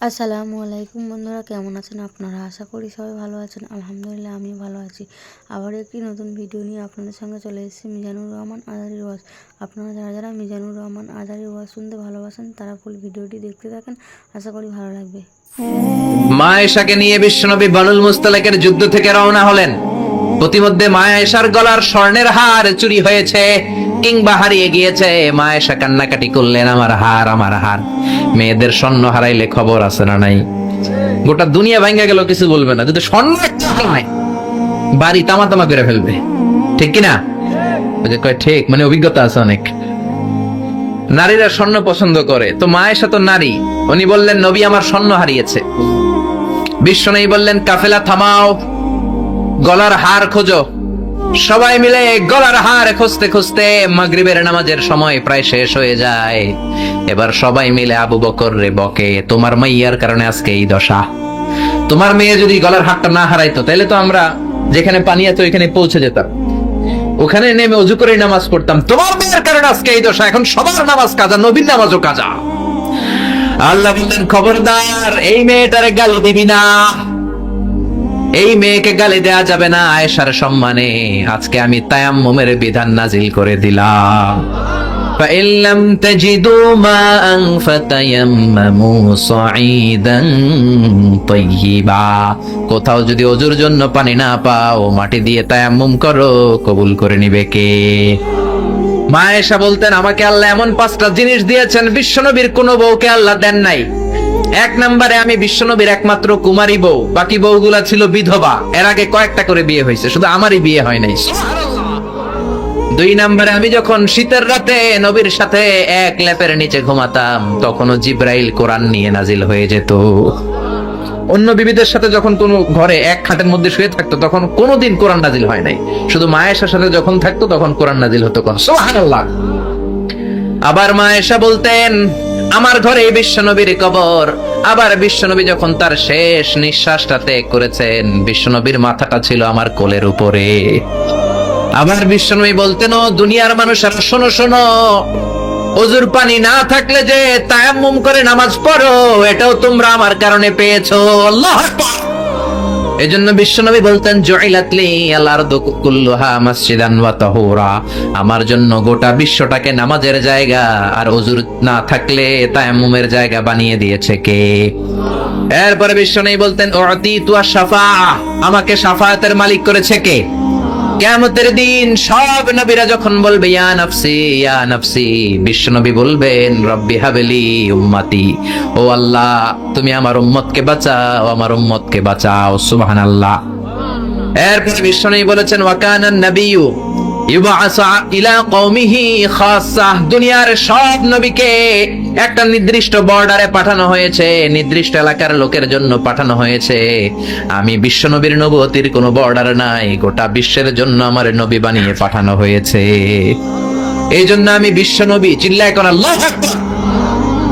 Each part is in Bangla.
আসসালামু আলাইকুম বন্ধুরা, কেমন আছেন আপনারা? আশা করি সবাই ভালো আছেন। আলহামদুলিল্লাহ আমি ভালো আছি। আবার একটি নতুন ভিডিও নিয়ে আপনাদের সঙ্গে চলে এসেছি মিজানুর রহমান আজারির ওয়াজ। আপনারা যারা যারা মিজানুর রহমান আজারির ওয়াজ শুনতে ভালোবাসেন তারা ফুল ভিডিওটি দেখতে থাকেন, আশা করি ভালো লাগবে। মা আয়েশাকে নিয়ে বিশ্বনবী বানুল মুস্তালিকের যুদ্ধ থেকে রওনা হলেন। প্রতিমধ্যে মা আয়েশার গলার স্বর্ণের হার চুরি হয়েছে কিংবা হারিয়ে গিয়েছে। মা আয়েশা কান্নাকাটি করলেন, আমার হার, আমার হার। মেয়েদের স্বর্ণ হারাইলে খবর আছে না নাই? গোটা দুনিয়া ভাঙ্গা গেল, কিছু বলবে না, যদি স্বর্ণ একটা নাই বাড়ি তামা তামা করে ফেলবে। ঠিক কিনা? কয় ঠিক, মানে অভিজ্ঞতা আছে অনেক। নারীরা স্বর্ণ পছন্দ করে, তো মা আয়েশা তো নারী, উনি বললেন নবী আমার স্বর্ণ হারিয়েছে। বিশ্বনবী বললেন কাফেলা থামাও, গলার হার খোঁজো। সবাই মিলে গলার হার খুঁজতে খুঁজতে মাগরিবের নামাজের সময় প্রায় শেষ হয়ে যায়। এবার সবাই মিলে আবু বকর রে বকে, তোমার মাইয়ার কারণে আজকে এই দশা। তোমার মেয়ে যদি গলার হারটা না হারাইতো তাহলে তো আমরা যেখানে পানি আছে ওইখানে পৌঁছে যেতাম, ওখানে নেমে অজু করে নামাজ পড়তাম। তোমার মেয়ের কারণে আজকে এই দশা, এখন সবার নামাজ কাজা, নবীর নামাজও কাজা। আল্লাহ বললেন খবরদার, এই মেয়েটারে গালি দিবি না, এই মেয়েকে গালি দেয়া যাবে না আয়েশার সম্মানে। আজকে আমি তায়াম্মুমের বিধান নাজিল করে দিলাম। فإن لم تجدوا ماء فتيمموا صعيدا طيبا। কোথাও যদি ওযুর জন্য পানি না পাও, মাটি দিয়ে তায়াম্মুম করো, কবুল করে নিবে কে? মা আয়েশা বলতেন আমাকে আল্লাহ এমন 5টা জিনিস দিয়েছেন, বিশ্বনবীর কোনো বউকে আল্লাহ দেন নাই। এক নম্বরে আমি বিশ্বনবীর একমাত্র কুমারী বউ, বাকি বউগুলা ছিল বিধবা, এর আগে কয়েকটা করে বিয়ে হয়েছে, শুধু আমারই বিয়ে হয় নাই। 2 নম্বরে আমি যখন শীতের রাতে নবীর সাথে এক লেপের নিচে ঘুমাতাম, তখনও জিব্রাইল কোরআন নিয়ে নাজিল হয়ে যেত। অন্য বিবিদের সাথে যখন কোনো ঘরে এক খাটের মধ্যে শুয়ে থাকতো তখন কোনোদিন কোরআন নাজিল হয় নাই, শুধু মা আয়েশার সাথে যখন থাকতো তখন কোরআন নাজিল হতো। সুবহানাল্লাহ। আবার মা আয়েশা বলতেন আমার ঘরে বিশ্বনবীর কবর। আবার বিশ্বনবী যখন তার শেষ নিঃশ্বাসটা ত্যাগ করেছেন, বিশ্বনবীর মাথাটা ছিল আমার কোলের উপরে। আবার বিশ্বনবী বলতেন ও দুনিয়ার মানুষেরা শোনো শোনো, ওযুর পানি না থাকলে যে তায়াম্মুম করে নামাজ পড়ো, এটাও তোমরা আমার কারণে পেয়েছো। আল্লাহু আকবার। এজন্য বিশ্বনবী বলতেন জুইলাত লি আল আরদু কুল্লুহা মাসজিদান ওয়া তাহুরা, আমার জন্য গোটা বিশ্বটাকে নামাজের জায়গা আর ওযুর না থাকলে তায়াম্মুমের জায়গা বানিয়ে দিয়েছে কে? এরপরে বিশ্বনবী বলতেন উতিতু আশ-শাফাআ, আমাকে শাফায়াতের মালিক করেছে কে? কিয়ামতের দিন সব নবীরা যখন বলবে ইয়া নাফসি ইয়া নাফসি, বিশ্বনবী বলবেন রব্বি হাবলি উম্মতি, ও আল্লাহ তুমি আমার উম্মতকে বাঁচাও, আমার উম্মতকে বাঁচাও। সুবহানাল্লাহ। এরপর বিশ্বনবী বলেছেন ওয়া কানান নাবিয়্যু ইউবআসু ইলা কওমিহি খাসসা, দুনিয়ার সব নবীকে একটা নির্দিষ্ট বর্ডারে পাঠানো হয়েছে, নির্দিষ্ট এলাকার লোকের জন্য পাঠানো হয়েছে। আমি বিশ্বনবীর নবুয়তির কোনো বর্ডার নাই, গোটা বিশ্বের জন্য আমার নবী বানিয়ে পাঠানো হয়েছে। এই জন্য আমি বিশ্বনবী, চিল্লায় কোন আল্লাহু আকবার।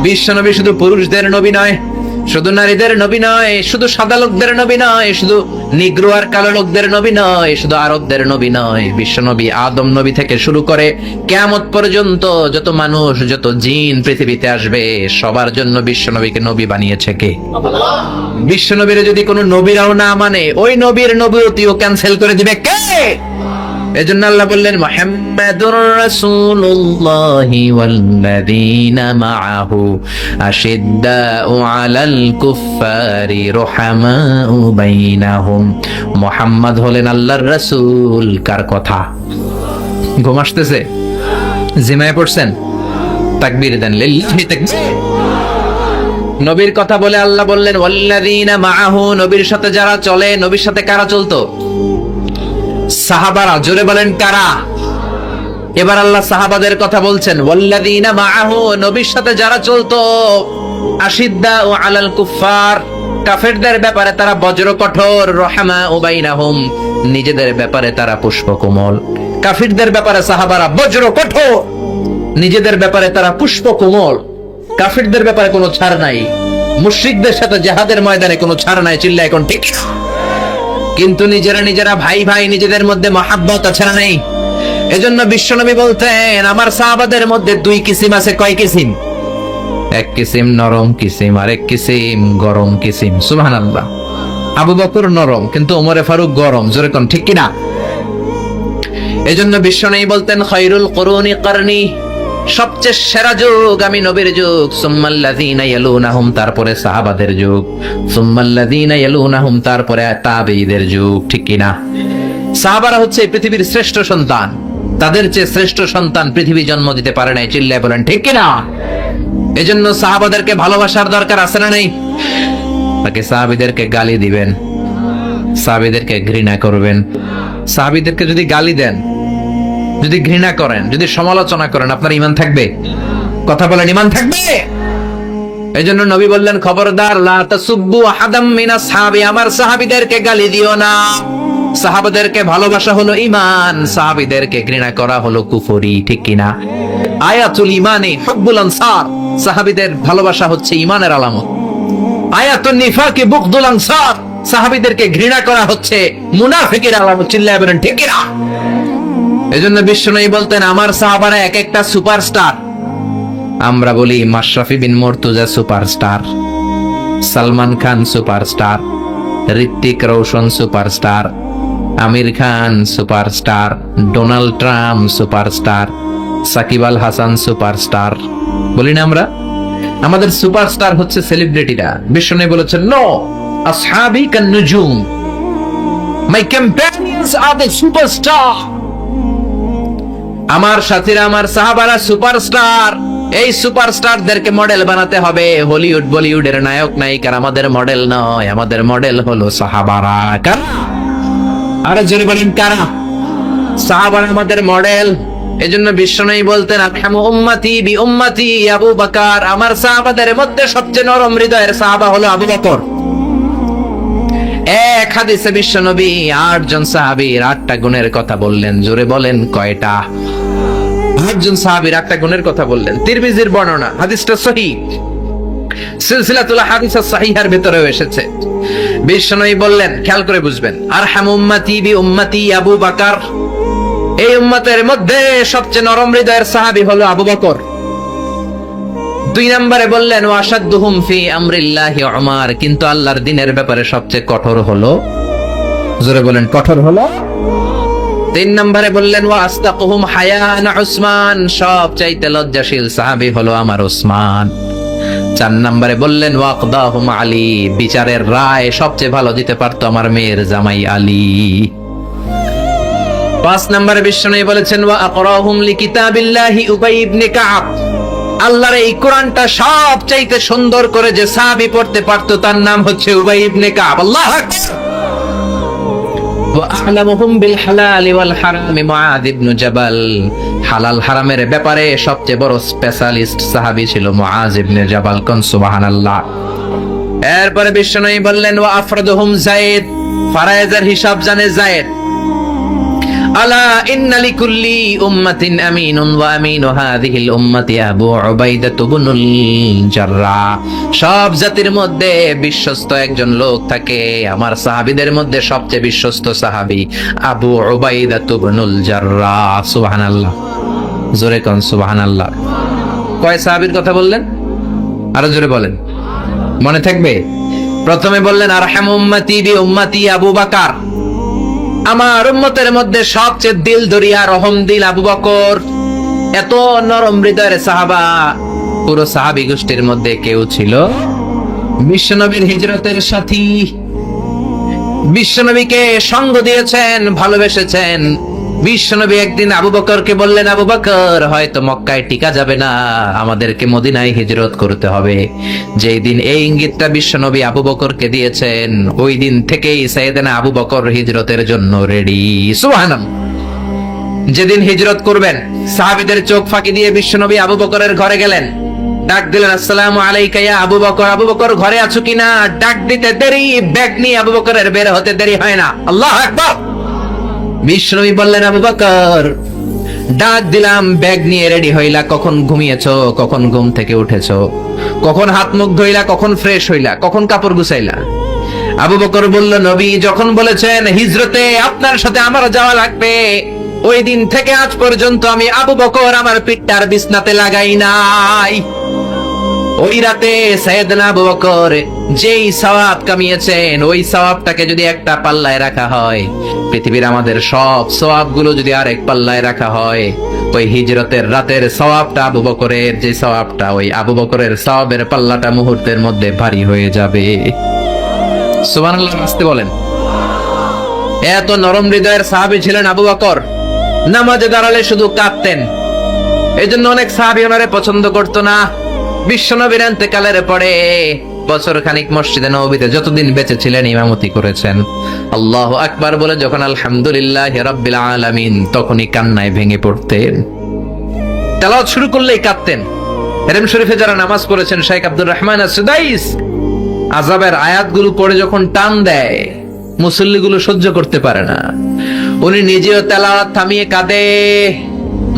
বিশ্বনবী শুধু পুরুষদের নবী নয়, শুধু নারীদের নবী নয়, শুধু সাদা লোকদের নবী নয়, শুধু নিগ্রো আর কালো লোকদের নবী নয়, শুধু আরবদের নবী নয়। বিশ্বনবী আদম নবী থেকে শুরু করে কিয়ামত পর্যন্ত যত মানুষ, যত জিন পৃথিবীতে আসবে, সবার জন্য বিশ্বনবীকে নবী বানিয়েছে কে? বিশ্বনবীর যদি কোনো নবীরাও না মানে, ওই নবীর নবুয়তিও ক্যান্সেল করে দিবে কে? এজন্য আল্লাহ বললেন মুহাম্মাদুর রাসূলুল্লাহি ওয়াল্লাযীনা মাআহু আশিদ্দাউ আলাল কুফফারি রুহামাউ বাইনাহুম। মুহাম্মদ হলেন আল্লাহর রাসূল। কার কথা? ঘুম আসতেছে? জিমায় পড়ছেন? তাকবীর দেন, লিল্লাহি তাকবীর। নবীর কথা বলে আল্লাহ বললেন ওয়াল্লাযীনা মাআহু, নবীর সাথে যারা চলে। নবীর সাথে কারা চলতো? সাহাবারা। জোরে বলেন কারা? এবার আল্লাহ সাহাবাদের কথা বলছেন ওয়াল্লাযীনা মাআহু, নবীর সাথে যারা চলতো। আশিদ্দাউ আলাল কুফফার, কাফেরদের ব্যাপারে তারা বজ্র কঠোর। রহমাউ বাইনাহুম, নিজেদের ব্যাপারে তারা পুষ্পকোমল। কাফিরদের ব্যাপারে সাহাবারা বজ্র কঠোর, নিজেদের ব্যাপারে তারা পুষ্পকোমল। কাফিরদের ব্যাপারে কোনো ছাড় নাই, মুশরিকদের সাথে জিহাদের ময়দানে কোনো ছাড় নাই। চিল্লায় এখন ঠিক। কিন্তু নিজেরা নিজেরা ভাই ভাই, নিজেদের মধ্যে মহাব্বত আছে না নেই? এজন্য বিশ্বনবী বলতেন আমার সাহাবাদের মধ্যে 2 কিসিম আছে। কয় কিসিম? এক কিসিম নরম কিসিম, আরেক কিসিম গরম কিসিম। সুবহানাল্লাহ। আবু বকর নরম, কিন্তু ওমরে ফারুক গরম। জোরে কোন ঠিক কিনা? এজন্য বিশ্বনবী বলতেন খায়রুল কুরুনি করনি, সবচেয়ে সেরা যুগ আমি নবীর যুগ, সুম্মাল্লাযীনা ইয়ালুনাহুম, তারপরে সাহাবাদের যুগ, সুম্মাল্লাযীনা ইয়ালুনাহুম, তারপরে তাবেঈদের যুগ। ঠিক কিনা? সাহাবারা হচ্ছে এই পৃথিবীর শ্রেষ্ঠ সন্তান, তাদের চেয়ে শ্রেষ্ঠ সন্তান পৃথিবী জন্ম দিতে পারে নাই। চিল্লায় বলেন ঠিক কিনা? এজন্য সাহাবাদেরকে ভালোবাসার দরকার আছে না নেই? তাকে সাহাবীদেরকে গালি দিবেন, সাহাবীদেরকে ঘৃণা করবেন। সাহাবীদেরকে যদি গালি দেন, যদি ঘৃণা করেন, যদি সমালোচনা করেন, আপনার ঈমান থাকবে? কথা বলেন, ঈমান থাকবে? এজন্য নবী বললেন খবরদার, লা তাসুব্বু আহাদাম মিনাস সাহাবী, আমার সাহাবীদেরকে গালি দিও না। সাহাবাদেরকে ভালোবাসা হলো ঈমান, সাহাবীদেরকে ঘৃণা করা হলো কুফরি। ঠিক কিনা? আয়াতুল ঈমানি হুব্বুল আনসার, সাহাবীদের ভালোবাসা হচ্ছে ঈমানের আলামত। আয়াতুন নিফাকি বুগদুল আনসার, সাহাবীদেরকে ঘৃণা করা হচ্ছে মুনাফিকের আলামত। চিল্লায় বলেন ঠিক কিনা? এজন্য বিশ্বনবী বলতেন আমার সাহাবারা এক একটা সুপারস্টার। আমরা বলি Mashrafe bin Mortaza superstar, Salman Khan superstar, Hrithik Roshan superstar, Aamir Khan superstar, Donald Trump superstar, Shakib Al Hasan superstar. বলি না আমরা? আমাদের সুপারস্টার হচ্ছে সেলিব্রিটিরা। বিশ্বনবী বলেছেন নো, আসহাবি কান নুজুম, মাই কম্প্যানিয়নস আর দ্য সুপারস্টার। আমার সাথীরা, আমার সাহাবারা সুপারস্টার। এই সুপারস্টারদেরকে মডেল বানাতে হবে। হলিউড বলিউডের নায়ক নায়িকার আমাদের মডেল নয়, আমাদের মডেল হলো সাহাবারা। কারা? আরে জোরে বলেন কারা? সাহাবারা আমাদের মডেল। এজন্য বিশ্বনবী বলতেন আরহামু উম্মতি বি উম্মতি আবু বকর, আমার সাহাবাদের মধ্যে সবচেয়ে নরম হৃদয়ের সাহাবা হলো আবু বকর। এক হাদিসে বিশ্বনবী ৮ জন সাহাবীর ৮টা গুণের কথা বললেন। জোরে বলেন কয়টা? ৮ জন সাহাবীর ৮টা গুণের কথা বললেন। তিরমিজির বর্ণনা, হাদিসটা সহিহ, সিলসিলাতুল হাদিস সাহিহার ভিতরেও এসেছে। বিশ্বনবী বললেন, খেয়াল করে বুঝবেন, আরহামু উম্মতি বি উম্মতি আবু বকর, এই উম্মতের মধ্যে সবচেয়ে নরম হৃদয়ের সাহাবী হলো আবু বকর। ২ নম্বরে বললেন ওয়াশাদ্দুহুম ফি আমরিল্লাহি উমর, কিন্তু আল্লাহর দ্বীনের ব্যাপারে সবচেয়ে কঠোর হলো, জোরে বলেন কঠোর হলো। ৩ নম্বরে বললেন ওয়া আসতাকুহুম হায়ান উসমান, সবচাইতে লজ্জাশীল সাহাবী হলো আমার উসমান। ৪ নম্বরে বললেন ওয়াকদাহুম আলী, বিচারের রায় সবচেয়ে ভালো দিতে পারতো আমার মেয়ের জামাই আলী। ৫ নম্বরে বিশ্বনবী বলেছেন ওয়া আকরাহুম লিকিতাবিল্লাহি উবাই ইবনে কাব, আল্লাহর এই কোরআনটা সবচাইতে সুন্দর করে যে সাহাবী পড়তে পারতো তার নাম হচ্ছে উবাই ইবনে কাব। আল্লাহু আকবার। ওয়া আ'লামুহুম বিল হালালি ওয়াল হারামি মুআয ইবনে জাবাল, হালাল হারামের ব্যাপারে সবচেয়ে বড় স্পেশালিস্ট সাহাবী ছিল মুআয ইবনে জাবাল। কোন সুবহানাল্লাহ। এরপরে বিশ্বনবী বললেন ওয়া আফরাদুহুম যায়েদ, ফারায়েজের হিসাব জানে যায়েদ। আলা ইন্না লিকুল্লি উম্মাতিন আমিনুন ওয়া আমিনু হাযিহিল উম্মাতি আবু উবাইদা ইবনুল জাররাহ, সব জাতির মধ্যে বিশ্বস্ত একজন লোক থাকে, আমার সাহাবীদের মধ্যে সবচেয়ে বিশ্বস্ত সাহাবী আবু উবাইদা ইবনুল জাররাহ। সুবহানাল্লাহ। জোরে কোন সুবহানাল্লাহ। কয় সাহাবীর কথা বললেন? আরো জোরে বলেন, মনে থাকবে। প্রথমে বললেন আরহামু উম্মতি বি উম্মতি আবু বকর, আমার উম্মতের মধ্যে সবচেয়ে দিল দরিয়া রহম দিল আবু বকর। এত নরম হৃদয়ের সাহাবা পুরো সাহাবী গোষ্ঠীর মধ্যে কেউ ছিল? বিশ্বনবীর হিজরতের সাথী, বিশ্বনবীকে সঙ্গ দিয়েছেন, ভালোবেসেছেন। বিশ্বনবী একদিন আবু বকরকে বললেন আবু বকর, হয়তো মক্কায় টিকা যাবে না, আমাদেরকে মদিনায় হিজরত করতে হবে। যেই দিন এই ইঙ্গিতটা বিশ্বনবী আবু বকরকে দিয়েছেন, ওই দিন থেকেই সাইয়েদনা আবু বকর হিজরতের জন্য রেডি। সুবহানাল্লাহ। যেদিন হিজরত করবেন, সাহাবীদের চোখ ফাঁকি দিয়ে বিশ্বনবী আবু বকরের ঘরে গেলেন, ডাক দিলেন আসসালামু আলাইকা ইয়া আবু বকর। আবু বকর ঘরে আছো কিনা? ডাক দিতে দেরি, ব্যাগ নিয়ে আবু বকরের বের হতে দেরি হয় না। আল্লাহু আকবার। বিশ্বনবী বললেন আবু বকর, ডাক দিলাম, ব্যাগ নিয়ে রেডি হইলা, কখন ঘুমিয়েছো, কখন ঘুম থেকে উঠেছো, কখন হাত মুখ ধুইলা, কখন ফ্রেশ হইলা, কখন কাপড় গুছাইলা? আবু বকর বলল, নবী যখন বলেছেন হিজরতে আপনার সাথে আমার যাওয়া লাগবে, ওই দিন থেকে আজ পর্যন্ত আমি আবু বকর আমার পিঠটার বিছনাতে লাগাই নাই। ওই রাতে সাইয়েদনা আবু বকর যেই সওয়াব কামিয়েছেন ওই সওয়াবটাকে যদি একটা পাল্লায় রাখা হয়, পৃথিবীর আমাদের সব সওয়াবগুলো যদি আরেক পাল্লায় রাখা হয়, ওই হিজরতের রাতের সওয়াবটা আবু বকরের যে সওয়াবটা, ওই আবু বকরের সওয়াবের পাল্লাটা মুহূর্তের মধ্যে ভারী হয়ে যাবে। সুবহানাল্লাহ আসতে বলেন। এত নরম হৃদয়ের সাহাবী ছিলেন আবু বকর, নামাজে দাঁড়ালে শুধু কাঁদতেন। এই জন্য অনেক সাহাবী ওনারে পছন্দ করতো না। বিশ্বনবীর ইন্তেকালের পরে বছর খানিক মসজিদে নববীতে যতদিন বেঁচে ছিলেন ইমামতি করেছেন। আল্লাহু আকবার বলে যখন আলহামদুলিল্লাহি রাব্বিল আলামিন, তখনই কান্নায় ভেঙে পড়তেন। তেলাওয়াত শুরু করলেই কাঁদতেন। হেরেম শরীফে যারা নামাজ পড়েছেন, শেখ আব্দুর রহমান আস-সুদাইস আযাবের আয়াতগুলো পড়ে যখন টান দেয়, মুসল্লিগুলো সহ্য করতে পারে না। উনি নিজেও তেলাওয়াত থামিয়ে কাঁদে,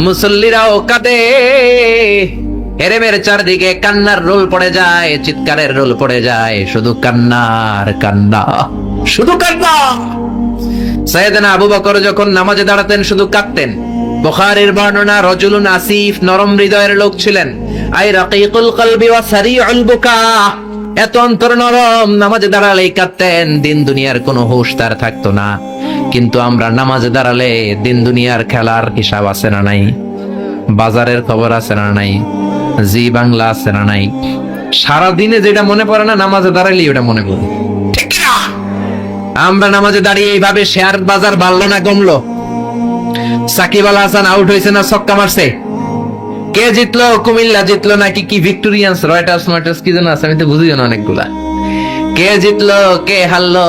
মুসল্লিরাও কাঁদে। হেরেমের চারদিকে কান্নার রোল পড়ে যায়, চিৎকারের রোল পড়ে যায়, শুধু কান্নার কান্না, শুধু কান্না। সাইয়েদনা আবু বকর যখন নামাজে দাঁড়াতেন শুধু কাঁদতেন। বুখারীর বর্ণনা, রজুলুন আসিফ, নরম হৃদয়ের লোক ছিলেন। আই রাকিকুল কলবি ওয়া সারিউল বুকা, এত অন্তর নরম, নামাজে দাঁড়ালেই কাঁদতেন। দিন দুনিয়ার কোনো হুঁশ তার থাকতো না। কিন্তু আমরা নামাজে দাঁড়ালে দিন দুনিয়ার খেলার হিসাব আছে না নাই, বাজারের খবর আছে না নাই, জি বাংলা আছে না নাই, সারা দিনে যেটা মনে পড়ে না নামাজে দাঁড়াইলে ওটা মনে পড়ে। ঠিক না? আমরা নামাজে দাঁড়িয়ে এইভাবে শেয়ার বাজার বাড়লো না কমলো, সাকিব আল হাসান আউট হয়েছে না ছক্কা মারছে, কে জিতলো, কুমিল্লা জিতলো নাকি কি ভিক্টোরিয়ান্স, রয়টার্স কি যেন আছে, আমি তো বুঝিও না অনেকগুলা, কে জিতলো কে হারলো,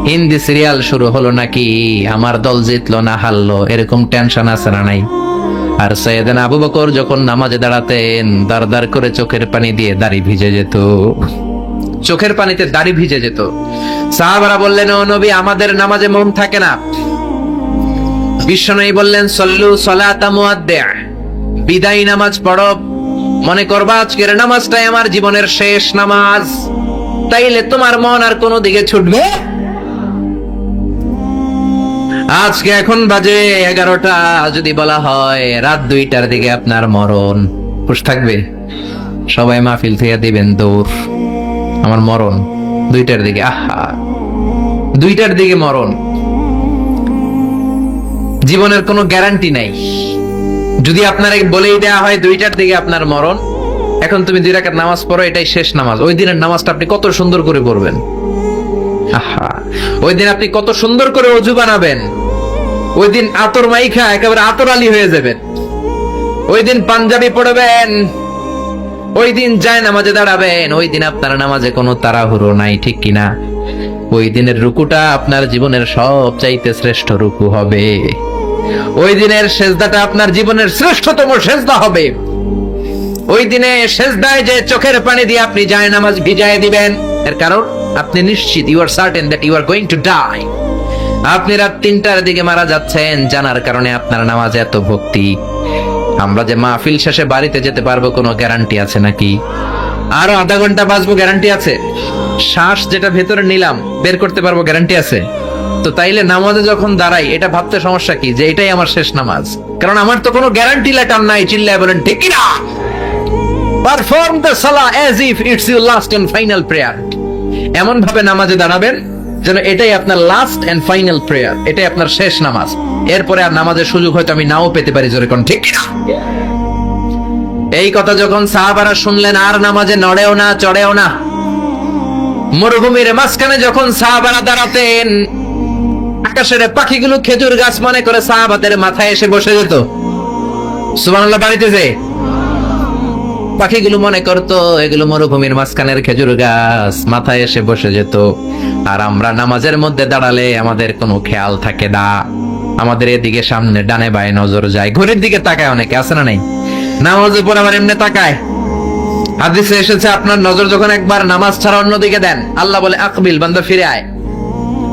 হিন্দি সিরিয়াল শুরু হলো নাকি আমার দল জিতলো না হারলো, এরকম টেনশন আছে না নাই। আর সাইয়েদনা আবু বকর যখন নামাজে দাঁড়াতেন, দাঁড় দাঁড় করে চোখের পানি দিয়ে দাড়ি ভিজে যেত, চোখের পানিতে দাড়ি ভিজে যেত। সাহাবারা বললেন, ও নবী, আমাদের নামাজে মন থাকে না। বিশ্বনবী বললেন, সল্লু সলাতা মুআদ্দিআ, বিদায় নামাজ পড়ো, মনে করবা আজকের নামাজটাই আমার জীবনের শেষ নামাজ, তাইলে তোমার মন আর কোনো দিকে ছুটবে। আজকে এখন বাজে 11টা, যদি বলা হয় রাত 2টার দিকে আপনার মরণ, খুশ থাকবে? সবাই মাহফিল থেকে দিবেন দৌড়, আমার মরণ 2টার দিকে। আহা, 2টার দিকে মরণ, জীবনের কোনো গ্যারান্টি নাই। যদি আপনার বলেই দেয়া হয় 2টার দিকে আপনার মরণ, এখন তুমি 2 রাকাত নামাজ পড়ো, এটাই শেষ নামাজ, ওই দিনের নামাজটা আপনি কত সুন্দর করে পড়বেন। আহা, ওই দিন আপনি কত সুন্দর করে ওযু বানাবেন, ওই দিন আতর মাইখা একেবারে আতর আলী হয়ে যাবেন, ওই দিন পাঞ্জাবি পড়বেন, ওই দিন যায় নামাজে দাঁড়াবেন, ওই দিন আপনার নামাজে কোনো তাড়াহুড়ো নাই, ঠিক কিনা? ওই দিনের রুকুটা আপনার জীবনের সবচাইতে শ্রেষ্ঠ রুকু হবে, ওই দিনের সেজদাটা আপনার জীবনের শ্রেষ্ঠতম সেজদা হবে। ওই দিনে সেজদায় যে চোখের পানি দিয়ে আপনি যায় নামাজ ভিজায় দিবেন, এর কারণ আপনি নিশ্চিত, you are certain that you are going to die. আপনি রাত 3টার দিকে মারা যাচ্ছেন, জানার কারণে আপনার নামাজে এত ভক্তি। আমরা যে মাহফিল শেষে বাড়িতে যেতে পারবো কোনো গ্যারান্টি আছে নাকি? আরো আধা ঘন্টা বাঁচবো গ্যারান্টি আছে? শ্বাস যেটা ভেতরে নিলাম বের করতে পারবো গ্যারান্টি আছে? তো তাইলে নামাজে যখন দাঁড়াই এটা ভাবতে সমস্যা কি যে এটাই আমার শেষ নামাজ? কারণ আমার তো কোনো গ্যারান্টি লেটার নাই। চিল্লায় বলেন ঠিক কি না? পারফর্ম দ্য সালাহ as if it's your last and final prayer. এমন ভাবে নামাজে দাঁড়াবেন যেন এটাই আপনার লাস্ট এন্ড ফাইনাল প্রেয়ার, এটাই আপনার শেষ নামাজ। এরপরে আর নামাজের সুযোগ হয়তো আমি নাও পেতে পারি, জোরে কোন ঠিক কি না? এই কথা যখন সাহাবারা শুনলেন আর নামাজে নড়েও না চড়েও না। মরুভূমির মাঝখানে যখন সাহাবারা দাঁড়াতেন, আকাশের পাখিগুলো খেজুর গাছ মনে করে সাহাবাদের মাথায় এসে বসে যেত। সুবহানাল্লাহ, বাড়িতে যে পাখিগুলো মনে করতো এগুলো মরুভূমির মাঝখানের খেজুর গাছ, মাথায় এসে বসে যেত। আর আমরা নামাজের মধ্যে দাঁড়ালে আমাদের কোনো খেয়াল থাকে না, আমাদের এদিকে সামনে ডানে বায়ে নজর যায়, ঘড়ির দিকে তাকায়, অনেকে আছে না নাই? নামাজের পর আবার এমনি তাকায়। হাদিসে এসেছে আপনার নজর যখন একবার নামাজ ছাড়া অন্যদিকে দেন, আল্লাহ বলে আকবিল, বান্দা ফিরে আয়।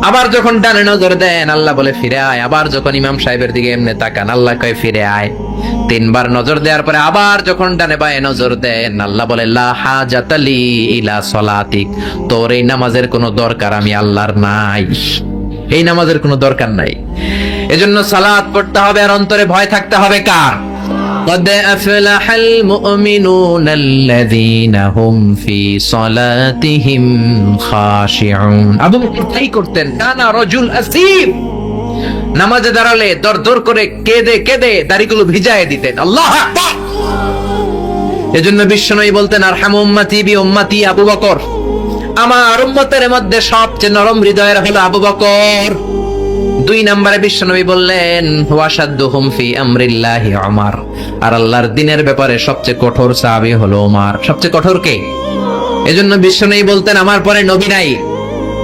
আবার যখন ডানে নজর দেন, আল্লাহ বলে ফিরে আয়। আবার যখন ইমাম সাহেবের দিকে এমনি তাকান, আল্লাহ কয় ফিরে আয়। 3 বার নজর দেওয়ার পরে আবার যখন ডানে বায়ে নজর দেন, আল্লাহ বলে লা হাজাতা লি ইলা সলাতিক, তোর এই নামাজের কোনো দরকার আমি আল্লাহর নাই, এই নামাজের কোনো দরকার নাই। এজন্য সালাত পড়তে হবে আর অন্তরে ভয় থাকতে হবে কার? قد أفلح المؤمنون الذين هم في صلاتهم خاشعون আবু বকর তাই করতেন কানা রাজুল আসিফ নামাজে দাঁড়ালে দরদর করে কেঁদে কেঁদে দাড়িগুলো ভিজায় দিতেন আল্লাহু আকবার এজন্য বিশ্বনবী বলতেন আরহামু উম্মতি বি উম্মতি আবু বকর আমার উম্মতের মধ্যে সবচেয়ে নরম হৃদয়ের হলো আবু বকর 2 নম্বরে বিশ্বনবী বললেন ওয়াশাদ্দুহুম ফি আমরিল্লাহি উমর আর আল্লাহর দ্বীনের ব্যাপারে সবচেয়ে কঠোর সাহাবী হলো ওমর সবচেয়ে কঠোর কে এজন্য বিশ্বনবী বলতেন আমার পরে নবী নাই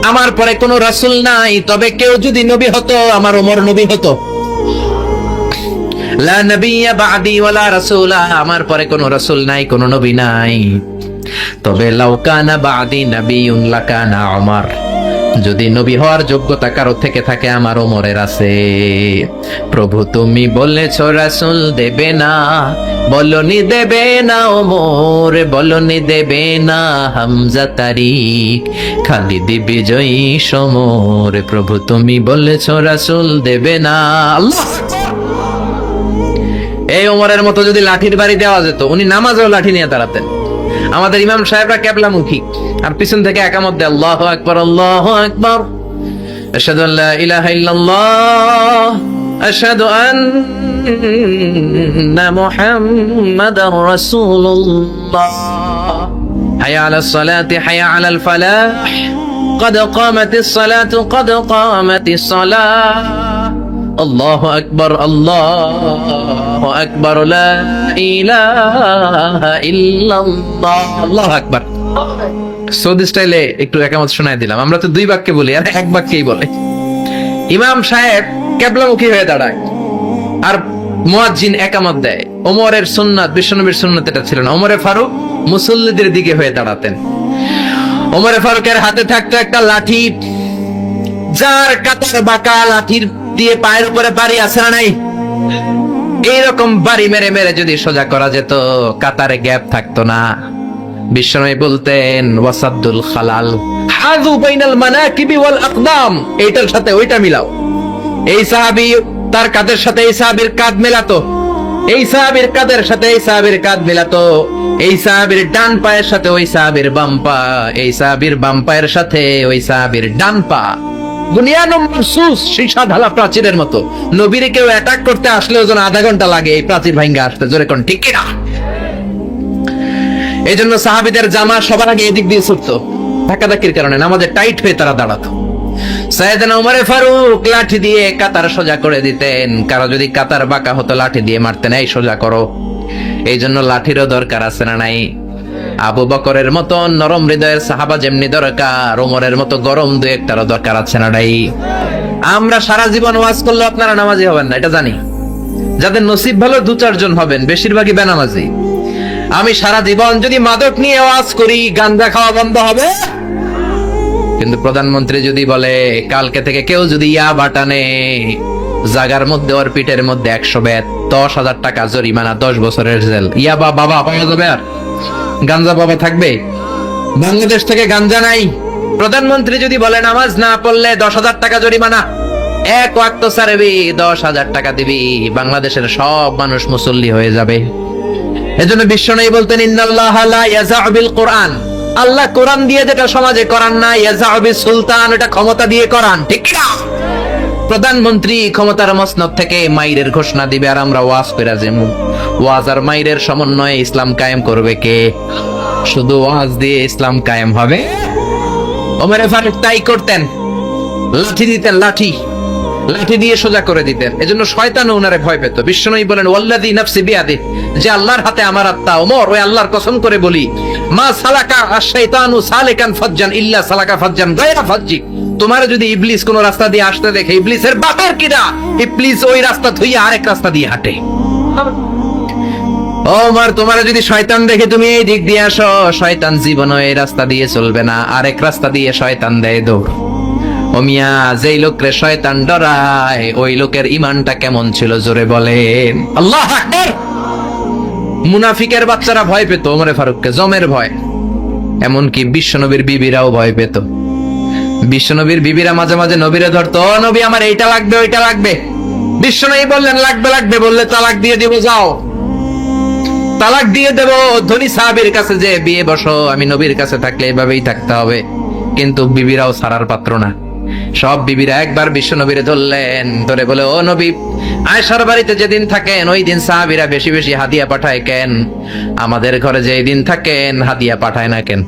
আমার পরে কোনো রাসূল নাই তবে কেউ যদি নবী হতো আমার ওমর নবী হতো লা নবিয়্যা বা'দি ওয়ালা রাসূলা আমার পরে কোনো রাসূল নাই কোনো নবী নাই তবে লাউ কানা বা'দি নাবিয়্যুন লাকানা ওমর যদি নবী হওয়ার যোগ্যতা কারো থেকে থাকে আমার ওমরের আছে প্রভু তুমি বলেছ রাসূল দেবে না বলনি দেবে না ওমর বলনি দেবে না হামজা তারিক খালিদ বিজয়ী সমর প্রভু তুমি বলেছ রাসূল দেবে না আল্লাহ এই ওমরের মতো যদি লাঠির বাড়ি দেওয়া যেত উনি নামাজেও লাঠি নিয়ে দাঁড়াতেন আমাদের ইমাম সাহেবরা কিবলামুখী আর পিছন থেকে একামত দেয় আল্লাহু আকবার আল্লাহু আকবার আশহাদু আল্লা ইলাহা ইল্লাল্লাহ আশহাদু আন্না মুহাম্মাদার রাসূলুল্লাহ হাইয়া আলাস সালাতি হাইয়া আলাল ফালাহ قد قامت الصلاة قد قامت الصلاة الله أكبر الله أكبر لا إله إلا الله الله أكبر সৌদি স্টাইলে একটু একামত শোনায় দিলাম আমরা তো 2 বাক্যে বলি আর এক বাক্যেই বলে ইমাম সাহেব কিবলামুখী হয়ে দাঁড়ায় আর মুয়াজ্জিন একামত দেয় ওমরের সুন্নাত বিশ্বনবীর সুন্নাত এটা ছিল না ওমরে ফারুক মুসল্লিদের দিকে হয়ে দাঁড়াতেন ওমরে ফারুকের হাতে থাকতো একটা লাঠি যার কাতার বাঁকা লাঠির দিয়ে পায়ের উপরে বাড়ি আছে না নাই এইরকম বাড়ি মেরে মেরে যদি সোজা করা যেত কাতারে গ্যাপ থাকতো না বিশ্বনবী বলতেন ওয়াসাদুল খালাল হাযু বাইনাল মানাকিবি ওয়াল আকদাম এইটার সাথে ওইটা মিলাও এই সাহাবী তার কাঁধের সাথে এই সাহাবীর কাঁধ মেলাতো এই সাহাবীর কাঁধের সাথে এই সাহাবীর কাঁধ মেলাতো এই সাহাবীর ডান পায়ের সাথে ওই সাহাবীর বাম পা এই সাহাবীর বাম পায়ের সাথে ওই সাহাবীর ডান পা বুনিয়ানুম মারসুস সীসা ঢালা প্রাচীরের মতো নবীরে কেউ অ্যাটাক করতে আসলেও যেন আধা ঘন্টা লাগে এই প্রাচীর ভাঙ্গা আসতে জোরে কোন ঠিক কিনা এই জন্য সাহাবীদের জামা সবার আগে এদিক দিয়ে ছুটতো ধাক্কাধাক্কির কারণে নামাজে টাইট হয়ে তারা দাঁড়াতো সাইয়েদনা ওমর ফারুক লাঠি দিয়ে কাতার সোজা করে দিতেন কারো যদি কাতার বাঁকা হতো লাঠি দিয়ে মারতেন এই সোজা করো এই জন্য লাঠিরও দরকার আছে না নাই আবু বকরের মতো নরম হৃদয়ের সাহাবা যেমনি দরকার ওমরের মতো গরম দুই একটারও দরকার আছে না নাই আমরা সারা জীবন ওয়াজ করলে আপনারা নামাজি হবেন না এটা জানি যাদের নসিব ভালো 2-4 জন হবেন বেশিরভাগই বেনামাজি আমি সারা জীবন যদি মাদক নিয়ে ওয়াজ করি গাঁজা খাওয়া বন্ধ হবে কিন্তু প্রধানমন্ত্রী যদি বলে কালকে থেকে কেউ যদি ইয়াবা টানে জাগার মধ্যে ওর পিঠের মধ্যে 100 বেত 10,000 টাকা জরিমানা 10 বছরের জেল ইয়াবা বাবা পাওয়া যাবে আর গাঞ্জা বাবা থাকবে বাংলাদেশ থেকে গাঞ্জা নাই প্রধানমন্ত্রী যদি বলে নামাজ না পড়লে 10,000 টাকা জরিমানা এক ওয়াক্ত সারবি 10,000 টাকা দিবি বাংলাদেশের সব মানুষ মুসল্লি হয়ে যাবে এজন্য বিশ্বনবী বলতেন ইন্নাল্লাহা লা ইয়াযা'ু বিল কুরআন আল্লাহ কোরআন দিয়ে যেটা সমাজে করান না ইয়াযা'ু বিস সুলতান এটা ক্ষমতা দিয়ে করান ঠিক না প্রধানমন্ত্রী ক্ষমতার মসনদ থেকে মাইরের ঘোষণা দিবে আর আমরা ওয়াজ করে যাবো ওয়াজ আর মাইরের সমন্বয়ে ইসলাম কায়েম করবে কে শুধু ওয়াজ দিয়ে ইসলাম কায়েম হবে ওমর ফারুক তাই করতেন লাঠি দিতেন লাঠি দিয়ে সোজা করে দিতেন এজন্য শয়তান ওনারে ভয় পেত বিশ্বনবী বলেন ওয়াল্লাযী নাফসি বিয়াদি যে আল্লাহর হাতে আমার আত্মা ওমর ওই আল্লাহর কসম করে বলি মা সালাকা আশ-শাইতানু সালিকান ফাজ্জান ইল্লা সালাকা ফাজ্জান গায়রা ফাজ্জি তোমার যদি ইবলিস কোন রাস্তা দিয়ে আসতে দেখে ইবলিসের বাপের কিনা ইবলিস ওই রাস্তা ধুইয়া আরেক রাস্তা দিয়ে হাঁটে ওমর তোমার যদি শয়তান দেখে তুমি এই দিক দিয়ে আসো শয়তান জীবনও এই রাস্তা দিয়ে চলবে না আরেক রাস্তা দিয়ে শয়তান দেয় দৌড় ও মিয়া যেই লোকরে শয়তান ডরায় ওই লোকের ঈমানটা কেমন ছিল জোরে বলেন আল্লাহু আকবার মুনাফিকের বাচ্চারা ভয় পেত ওমর ফারুককে জমের ভয় এমনকি বিশ্বনবীর বিবিরাও ভয় পেত বিশ্বনবীর বিবিরা মাঝে মাঝে নবীরে ধরতো ও নবী আমার এইটা লাগবে ওইটা লাগবে বিশ্বনবী বললেন লাগবে লাগবে বললে তালাক দিয়ে দিব যাও তালাক দিয়ে দেব, ধনী সাহাবীর কাছে যে বিয়ে বসো, আমি নবীর কাছে থাকলে এভাবেই থাকতে হবে। কিন্তু বিবিরাও ছাড়ার পাত্র না। সব বিবিরা একবার বিশ্ব নবীরে ধরলেন, ধরে বলে, ও নবী, আয়েশার বাড়িতে যেদিন থাকেন ওই দিন সাহাবীরা বেশি বেশি হাদিয়া পাঠায় কেন? আমাদের ঘরে যে দিন থাকেন হাদিয়া পাঠায় না কেন?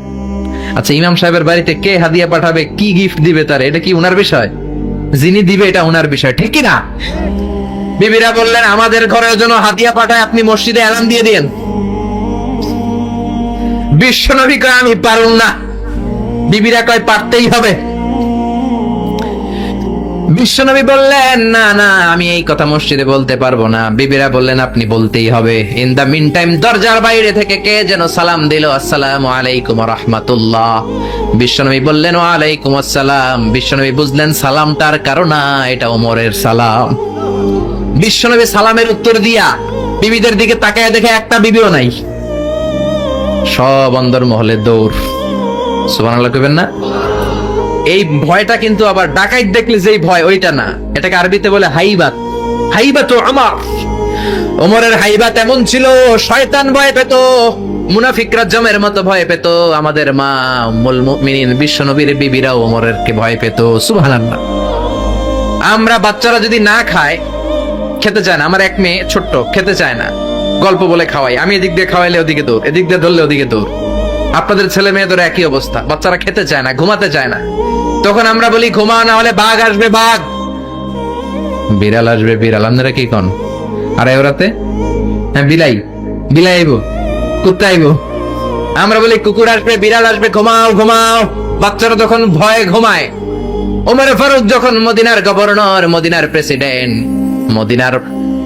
আচ্ছা, ইমাম সাহেবের বাড়িতে কে হাদিয়া পাঠাবে, কি গিফট দিবে তার, এটা কি উনার বিষয়? যিনি দিবে এটা উনার বিষয়, ঠিক কি না? বিবিরা বললেন, আমাদের ঘরের জন্য হাদিয়া পাঠায়, আপনি মসজিদে এলান দিয়ে দিন। বিশ্বনবী কয়, আমি পারুম না। বিবিরা কয়, পারতেই হবে। বিশ্বনবী বললেন, না না, আমি এই কথা মসজিদে বলতে পারবো না। বিবিরা বললেন, আপনি বলতেই হবে। ইন দা মিন টাইম দরজার বাইরে থেকে কে যেন সালাম দিল, আসসালামু আলাইকুম ওয়া রাহমাতুল্লাহ। বিশ্বনবী বললেন, ওয়া আলাইকুম আসসালাম। বিশ্বনবী বুঝলেন সালামটার কারণ না, এটা ওমরের সালাম। বিশ্বনবী সালামের উত্তর দিয়া বিবিদের দিকে তাকায় দেখে একটা বিবিও নাই। সব অন্দরমহলে দৌড়। সুবহানাল্লাহ কইবেন না? এই ভয়টা কিন্তু আবার ডাকাইত দেখলে যেই ভয় ওইটা না, এটাকে আরবিতে বলে হাইবাত। হাইবাত ওমর। ওমরের হাইবাত এমন ছিল, শয়তান ভয় পেত, মুনাফিকরা জমের মতো ভয় পেত। আমাদের মা উম্মুল মুমিনিন বিশ্বনবীর বিবিরাও ওমরের কে ভয় পেত। সুবহানাল্লাহ। আমরা বাচ্চারা যদি না খায়, খেতে চায় না, আমার এক মেয়ে ছোট্ট, খেতে চায় না, গল্প বলে খাওয়াই, আমি এদিক দিয়ে খাওয়াইলে ওদিকে দৌড়, এদিক দিয়ে ধরলে ওদিকে দৌড়। আপনাদের ছেলে মেয়েদের একই অবস্থা, বাচ্চারা খেতে চায় না, ঘুমাতে চায় না। তখন আমরা বলি, ঘুমা, না হলে বাঘ আসবে, বাঘ, বিড়াল আসবে, বিড়াল। আপনারা কি কন? আর ওরাতে হ্যাঁ, বিলাই, বিলাই আইব, কুত্তা আইব। আমরা বলি, কুকুর আসবে, বিড়াল আসবে, ঘুমাও ঘুমাও। বাচ্চারা তখন ভয়ে ঘুমায়। ওমর ফারুক যখন মদিনার গভর্নর, মদিনার প্রেসিডেন্ট, মদিনার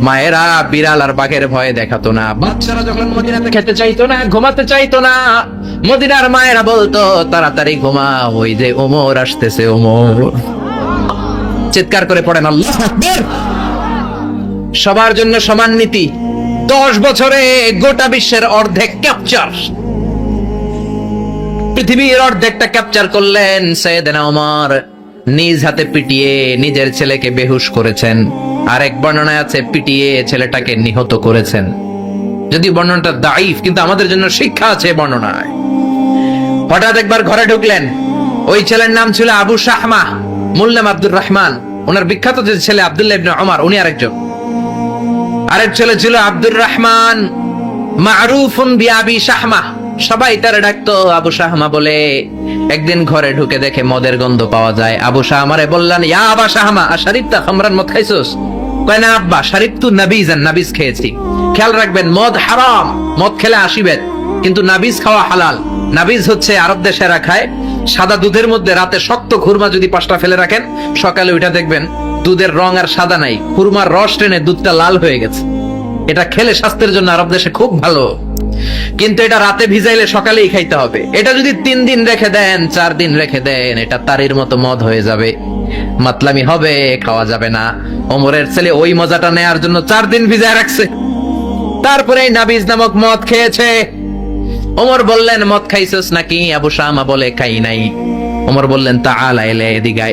মায়েরা বিড়াল আর বাঘের ভয়ে দেখাতো না। বাচ্চারা যখন মদিনাতে খেতে চাইতো না, ঘুমাতে চাইতো না, মদিনার মায়েরা বলতো, তাড়াতাড়ি ঘুমা, ওই যে ওমর আসতেছে, ওমর। চিৎকার করে পড়েন আল্লাহু আকবার। সবার জন্য সমান নীতি। 10 বছরে গোটা বিশ্বের অর্ধেক ক্যাপচার, পৃথিবীর অর্ধেকটা ক্যাপচার করলেন সাইয়েদনা ওমর। নিজ হাতে পিটিয়ে নিজের ছেলেকে বেহুশ করেছেন। আরেক বর্ণনায় আছে পিটিয়ে ছেলেটাকে নিহত করেছেন। যদি বর্ণনাটা দাইফ, কিন্তু আমাদের জন্য শিক্ষা আছে বর্ণনায়। হঠাৎ একবার ঘরে ঢুকলেন। ওই ছেলের নাম ছিল আবু শাহমা, মূল নাম আব্দুর রহমান। ওনার বিখ্যাত যে ছেলে আব্দুল্লাহ ইবনে ওমর, উনি আরেকজন। আরেক ছেলে ছিল আব্দুর রহমান, মারুফুন বিআবি শাহমা, সবাই তার ডাকতো আবু শাহমা বলে। একদিন ঘরে ঢুকে দেখে মদের গন্ধ পাওয়া যায়। আবু শাহমারে বললেন, ইয়া আবা শাহমা, আশারিবতা খামরান, মদ খাইছস? কয় না আব্বা, শারিবতু নাবিজান, নাবিজ খেয়েছি। খেয়াল রাখবেন, মদ হারাম, মদ খেলে আসিবেন, কিন্তু নাবিজ খাওয়া হালাল। নাবিজ হচ্ছে আরব দেশেরা খায়, সাদা দুধের মধ্যে রাতে শক্ত খুরমা যদি 5টা ফেলে রাখেন, সকালে ওইটা দেখবেন দুধের রং আর সাদা নাই, খুরমার রস টেনে দুধটা লাল হয়ে গেছে। এটা খেলে স্বাস্থ্যের জন্য আরব দেশে খুব ভালো, কিন্তু এটা রাতে ভিজাইলে সকালেই খাইতে হবে। এটা যদি 3 দিন রেখে দেন, 4 দিন রেখে দেন, এটা তারির মতো মদ হয়ে যাবে, মাতলামি হবে, খাওয়া যাবে না। ওমরের ছেলে ওই মজাটা নেয়ার জন্য 4 দিন ভিজায় রাখছে, তারপরে নাবিজ নামক মদ খেয়েছে। ওমর বললেন, মদ খাইছস নাকি? আবু শামা বলে, খাই নাই। ওমর বললেন, তাআলা এলে, এদিকে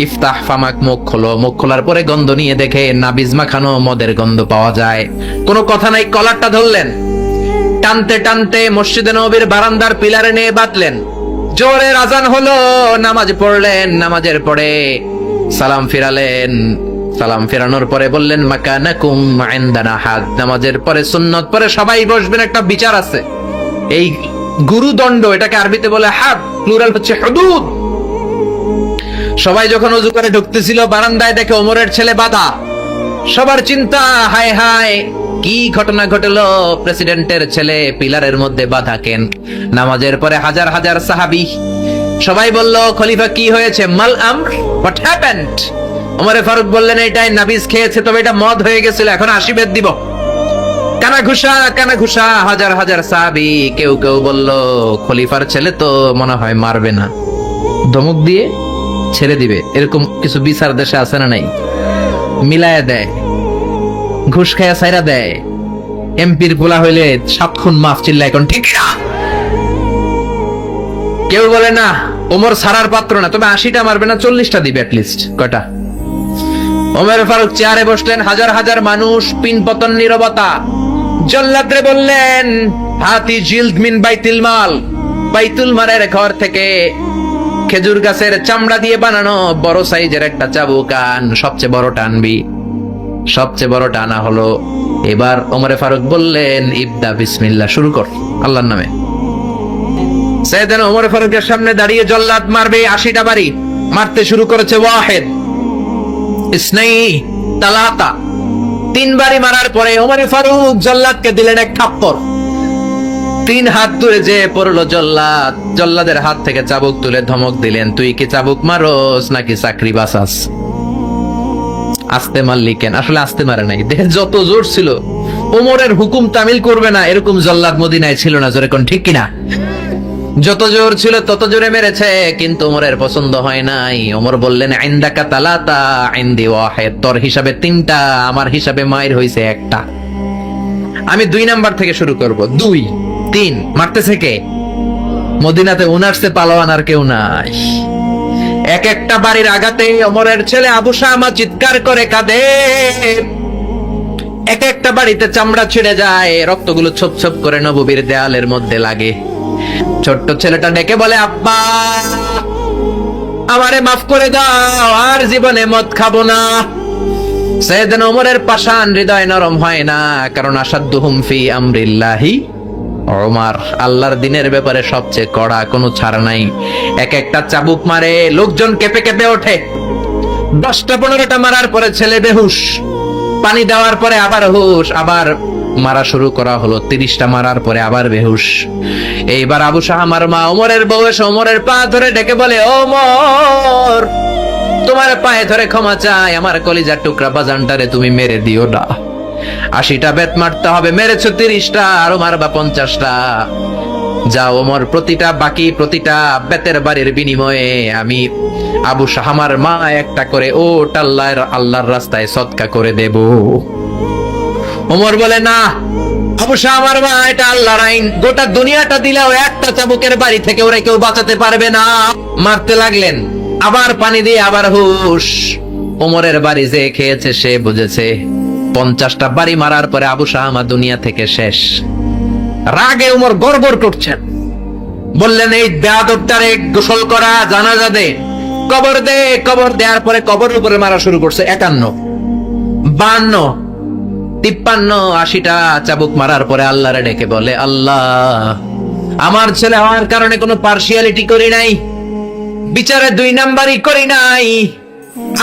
ইফতাহ ফামাক, মুখ খোলো। মুখ খোলার পরে গন্ধ নিয়ে দেখে নাবিজ মাখানো মদের গন্ধ পাওয়া যায়। কোনো কথা নাই, কলারটা ধরলেন, টানতে টানতে মসজিদে নববীর বারান্দার পিলারে নিয়ে বাঁধলেন। জোরের আজান হলো, নামাজ পড়লেন। নামাজের পরে সালাম ফিরালেন। সালাম ফেরানোর পরে বললেন, মাকানাকুম ইনদানা হাদ। নামাজের পরে সুন্নত পরে সবাই বসবেন, একটা বিচার আছে। এই গুরুদণ্ড, এটাকে আরবিতে বলে হাদ, প্লুরাল হচ্ছে হুদুদ। সবাই যখন ওযু করে ঢুকতেছিল, বারান্দায় দেখে ওমরের ছেলে বাধা। সবার চিন্তা, হায় হায়, কি ঘটনা ঘটলো? প্রেসিডেন্টের ছেলে পিলারের মধ্যে বাধা কেন? নামাজের পরে হাজার হাজার সাহাবী সবাই বলল, খলিফা কি হয়েছে? মাল আমর, হোয়াট হ্যাপেন্ড? ওমর ফারুক বললেন, এটাই নাবিজ খেয়েছে, তবে এটা মদ হয়ে গেছিল, এখন 80 বেদ দিব। কানা ঘুষা, হাজার হাজার সাহাবী। কেউ কেউ বলল, খলিফার ছেলে তো মনে হয় মারবে না, ধমক দিয়ে ছেড়ে দিবে। এরকম কিছু বিচার দেশে আছে না নাই? মিলায়া দেয়, ঘুষ খায়া সাইরা দেয়। এমপির পোলা হইলে 7 খুন মাফ, চিল্লা এখন ঠিক না? কেউ বলে না, ওমর সারার পাত্র না, তবে 80টা মারবে না, 40টা দিবে অ্যাটলিস্ট। কয়টা? ওমর ফারুক চেয়ারে বসলেন, হাজার হাজার মানুষ, পিন পতন নীরবতা। জল্লাদরে বললেন, হাতি জিলদ মিন বাইতুল মাল, বাইতুল মালের ঘর থেকে খেজুর গাছের চামড়া দিয়ে বানানো বড় সাইজের একটা চাবুক আন, সবচেয়ে বড় টানবি। সবচেয়ে বড় টানা হলো। এবার ওমরে ফারুক বললেন, ইবদা বিসমিল্লাহ, শুরু কর আল্লাহর নামে। সাইয়েদনা ওমর ফারুকের সামনে দাঁড়িয়ে জল্লাদ মারবে 80টা বাড়ি, মারতে শুরু করেছে। ওয়াহিদ, ইসনাই, তালাতা, 3 বাড়ি মারার পরে ওমর ফারুক জল্লাদকে দিলেন এক থাপ্পড়। 3 হাত দূরে যে পড়লো জল্লাদ। জল্লাদের হাত থেকে চাবুক তুলে ধমক দিলেন, তুই কি চাবুক মারোস নাকি চাকরি বাঁচাস? আস্তে মারলি কেন? আসলে আস্তে মারে নাই, দেহে যত জোর ছিল। ওমরের হুকুম তামিল করবে না এরকম জল্লাদ মদিনায় ছিল না, জোরে কোন ঠিক কিনা? যত জোর ছিল তত জোরে মেরেছে, কিন্তু ওমরের পছন্দ হয় নাই। ওমর বললেন, ইনদাকা তালাতা ইনদি ওয়াহিদ, তোর হিসাবে 3টা, আমার হিসাবে মায়ের হইছে 1টা। আমি 2 নাম্বার থেকে শুরু করব। 2, 3। মারতেছে কে? মদিনাতে উনারসে পালোয়ান আর কেউ নাই। এক একটা বাড়ির আঘাতে ওমরের ছেলে আবু শামা চিৎকার করে কাঁদে। এক একটা বাড়িতে চামড়া ছিঁড়ে যায়, রক্তগুলো ছোপ ছোপ করে নববীর দেয়ালের মধ্যে লাগে। ছোট্ট ছেলেটা ডেকে বলে, আব্বা আমারে মাফ করে দাও, আর জীবনে মদ খাবো না। সাইয়েদনা ওমরের পাষাণ হৃদয় নরম হয় না, কারণ আসাদ্দুহুম ফি আমরিল্লাহি ওমর, আল্লাহর দিনের ব্যাপারে সবচেয়ে কড়া, কোনো ছাড় নাই। এক একটা চাবুক মারে, লোকজন কেঁপে কেঁপে ওঠে। 10টা 15টা মারার পরে ছেলে বেহুশ, পানি দেওয়ার পরে আবার হুশ, আবার মারা শুরু করা হলো। 30টা মারার পরে আবার বেহুশ। এইবার আবু শাহামার মা ওমরের বউ এসে ওমরের পা ধরে ডেকে বলে, ওমর তোমার পায়ে ধরে ক্ষমা চাই, আমার কলিজার টুকরা বাজানটারে তুমি মেরে দিও না। 80টা বেত মারতে হবে, মেরেছো 30টা, আরো মারবা 50টা। যা ওমর, প্রতিটা বেতের বাড়ির বিনিময়ে আমি আবু শাহামার মা একটা করে ওট আল্লাহর রাস্তায় সদকা করে দেব। ওমর বলে, না আবু শাহামার মা, এটা আল্লাহর আইন, গোটা দুনিয়াটা দিলেও একটা চাবুকের বাড়ি থেকে ওরা কেউ বাঁচাতে পারবে না। মারতে লাগলেন, আবার পানি দিয়ে আবার হুশ। ওমরের বাড়ি যে খেয়েছে সে বুঝেছে। 50টা বাড়ি মারার পরে আবু শাহামা দুনিয়া থেকে শেষ। রাগে ওমর গড়গড় করছেন, বললেন, এই বেয়াদবটারে গোসল করা, জানাজা দে, কবর দে। কবর দেওয়ার পরে কবরের উপরে মারা শুরু করছে। 51, 52, 53, 80টা চাবুক মারার পরে আল্লাহরে ডেকে বলে, আল্লাহ আমার ছেলে হওয়ার কারণে কোনো পার্সিয়ালিটি করি নাই, বিচারে 2 নাম্বারই করি নাই।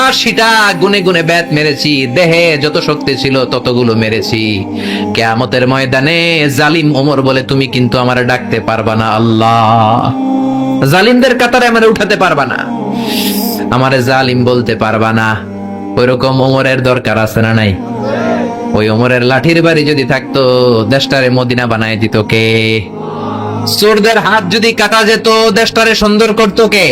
80টা গুনে গুনে বেত মেরেছি, দেহে যত শক্তি ছিল ততগুলো মেরেছি। কিয়ামতের ময়দানে জালিম ওমর বলে, তুমি কিন্তু আমারে ডাকতে পারবা না আল্লাহ, জালিমদের কাতারে আমারে উঠাতে পারবা না, আমারে জালিম বলতে পারবা না। ওইরকম ওমরের দরকার আছে না নাই? ওই ওমরের লাঠির বাড়ি যদি থাকতো, দেশটারে মদিনা বানায় দিত কে? চোরদের হাত যদি কাটা যেত, দেশটারে সুন্দর করতো কে?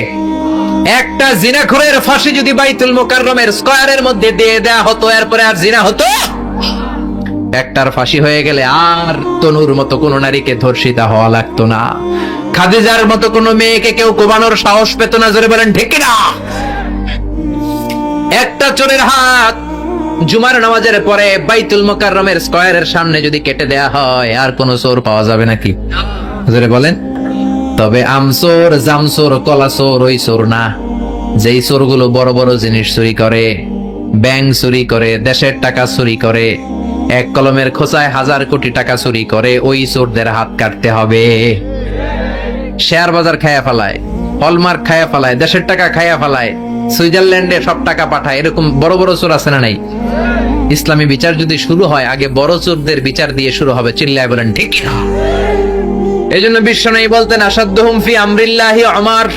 একটা জিনাখোরের ফাঁসি যদি বাইতুল মুকাররমের স্কয়ারের মধ্যে দিয়ে দেয়া হতো, এরপরে আর জিনা হতো? একটার ফাঁসি হয়ে গেলে আর তনুর মতো কোন নারীকে ধর্ষিতা হওয়া লাগতো না, খাদিজার মতো কোন মেয়েকে কেউ কোবানোর সাহস পেত না। জোরে বলেন ঠিক না? একটা চোরের হাত জুমার নামাজের পরে বাইতুল মুকাররমের স্কয়ারের সামনে যদি কেটে দেয়া হয়, আর কোন চোর পাওয়া যাবে নাকি? জোরে বলেন। তবে আমচোর, জামচোর, কলাচোর ওই চোর না, যেই চোরগুলো বড় বড় জিনিস চুরি করে, ব্যাংক চুরি করে, দেশের টাকা চুরি করে, এক কলমের খোঁচায় 1000 কোটি টাকা চুরি করে, ওই চোরদের হাত কাটতে হবে। শেয়ার বাজার খায়া ফেলায়, হলমার্ক খায়া ফেলায়, দেশের টাকা খায়া ফেলায়, সুইজারল্যান্ডে সব টাকা পাঠায়, এরকম বড় বড় চোর আছে না নাই? ইসলামী বিচার যদি শুরু হয়, আগে বড় চোরদের বিচার দিয়ে শুরু হবে। চিল্লায় বলেন ঠিক না? এই জন্য বিশ্বনবী বলতেন, আসাদ্দুহুম ফি আমরিল্লাহি ওমর,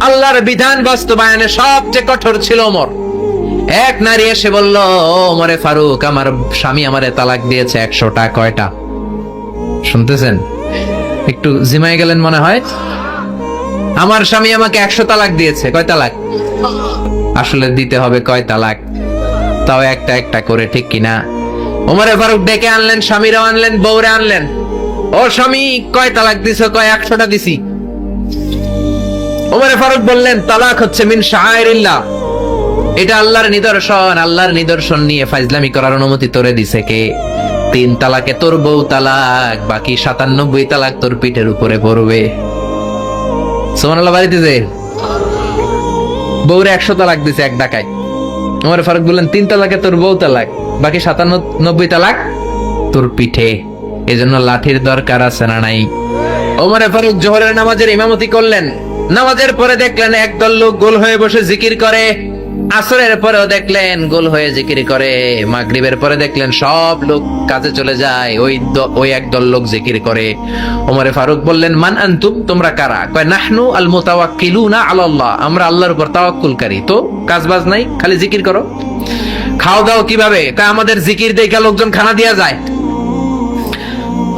আল্লাহর বিধান বাস্তবায়নে সবচেয়ে কঠোর ছিল ওমর। এক নারী এসে বলল, ওমরে ফারুক, আমার স্বামী আমারে তালাক দিয়েছে 100টা। কয়টা? শুনতেছেন? একটু জিমাই গেলেন মনে হয়। আমার স্বামী আমাকে 100 তালাক দিয়েছে। কয় তালাক? আসলে দিতে হবে কয় তালাক? তাও একটা একটা করে, ঠিক কিনা? ওমরে ফারুক ডেকে আনলেন, স্বামীরাও আনলেন, বউরে আনলেন। ও স্বামী, কয় তালাক দিছো? কয় 100টা দিছি। ওমরে ফারুক বললেন, তালাক হচ্ছে মিন শাআইরিল্লাহ, এটা আল্লাহর নিদর্শন। আল্লাহর নিদর্শন নিয়ে ফাইজলামি করার অনুমতি তোরে দিছে কে? 3 তালাকে তোর বউ তালাক, বাকি 97 তালাক তোর পিঠের উপরে পড়বে। সুবহানাল্লাহ। বাড়িতে যে বউরে 100 তালাক দিছে এক ডাকায়, ওমর ফারুক বললেন 3 তালাকে তোর বউ তালাক, বাকি 97 তালাক তোর পিঠে। এজন্য লাঠির দরকার আছে না নাই? ওমর ফারুক জোহরের নামাজের ইমামতি করলেন। নামাজের পরে দেখলেন একদল লোক গোল হয়ে বসে জিকির করে। আসরের পরেও দেখলেন গোল হয়ে জিকির করে। মাগরিবের পরে দেখলেন সব লোক কাজে চলে যায়, ওই একদল লোক জিকির করে। ওমর ফারুক বললেন, মান আনতুম, তোমরা কারা? কয়, নাহনু আল মুতাওয়াক্কিলুনা আলাল্লাহ, আমরা আল্লাহর উপর তাওয়াক্কুলকারী। তো কাজ বাজ নাই, খালি জিকির করো। খাও দাও কিভাবে? কয়, আমাদের জিকির দেখা লোকজন খানা দিয়া যায়।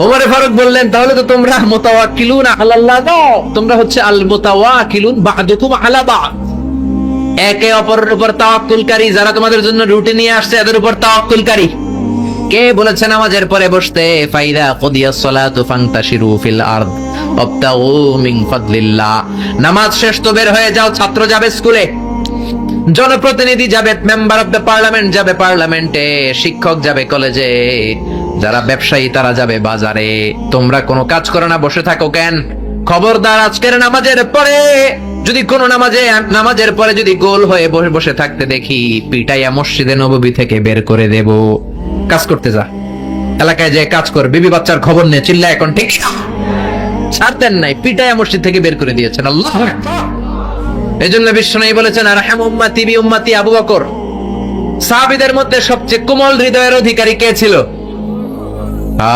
ওমর ফারুক বললেন, তাহলে তো তোমরা মুতাওয়াক্কিলুনা আলাল্লাহ দাও, তোমরা হচ্ছে আল মুতাওয়াক্কিলুন বা'দুকুম আলা বা'দ, একে অপরের উপর তাওয়াক্কুলকারী। যারা তোমাদের জন্য রুটি নিয়ে আসছে এদের উপর তাওয়াক্কুলকারী। কে বলেছে নামাজের পরে বসতে? ফাইদা কুদিয়াস সালাতু ফান্তাশিরু ফিল আরদ ওয়াবতাগু মিন ফাদলিল্লাহ। নামাজ শেষ তো বের হয়ে যাও। ছাত্র যাবে স্কুলে, জনপ্রতিনিধি যাবে, মেম্বার অফ দ্য পার্লামেন্ট যাবে পার্লামেন্টে, শিক্ষক যাবে কলেজে, যারা ব্যবসায়ী তারা যাবে বাজারে। তোমরা কোনো কাজ করো না, বসে থাকো কেন? খবরদার, আজকের নামাজের পরে যদি কোনো নামাজের পরে যদি গোল হয়ে বসে থাকতে দেখি, পিটাইয়া মসজিদে নববী থেকে বের করে দেব। কাজ করতে যা, এলাকায় যে কাজ কর, বিবি বাচ্চার খবর নে, চিল্লা এখন ঠিক ছাড়তেন নাই, পিটাইয়া মসজিদ থেকে বের করে দিয়েছেন। আল্লাহ। এজন্য বিশ্বনবী বলেছেন, আরহাম উম্মতি বি উম্মতি আবু বকর। সাহাবীদের মধ্যে সবচেয়ে কোমল হৃদয়ের অধিকারী কে ছিল?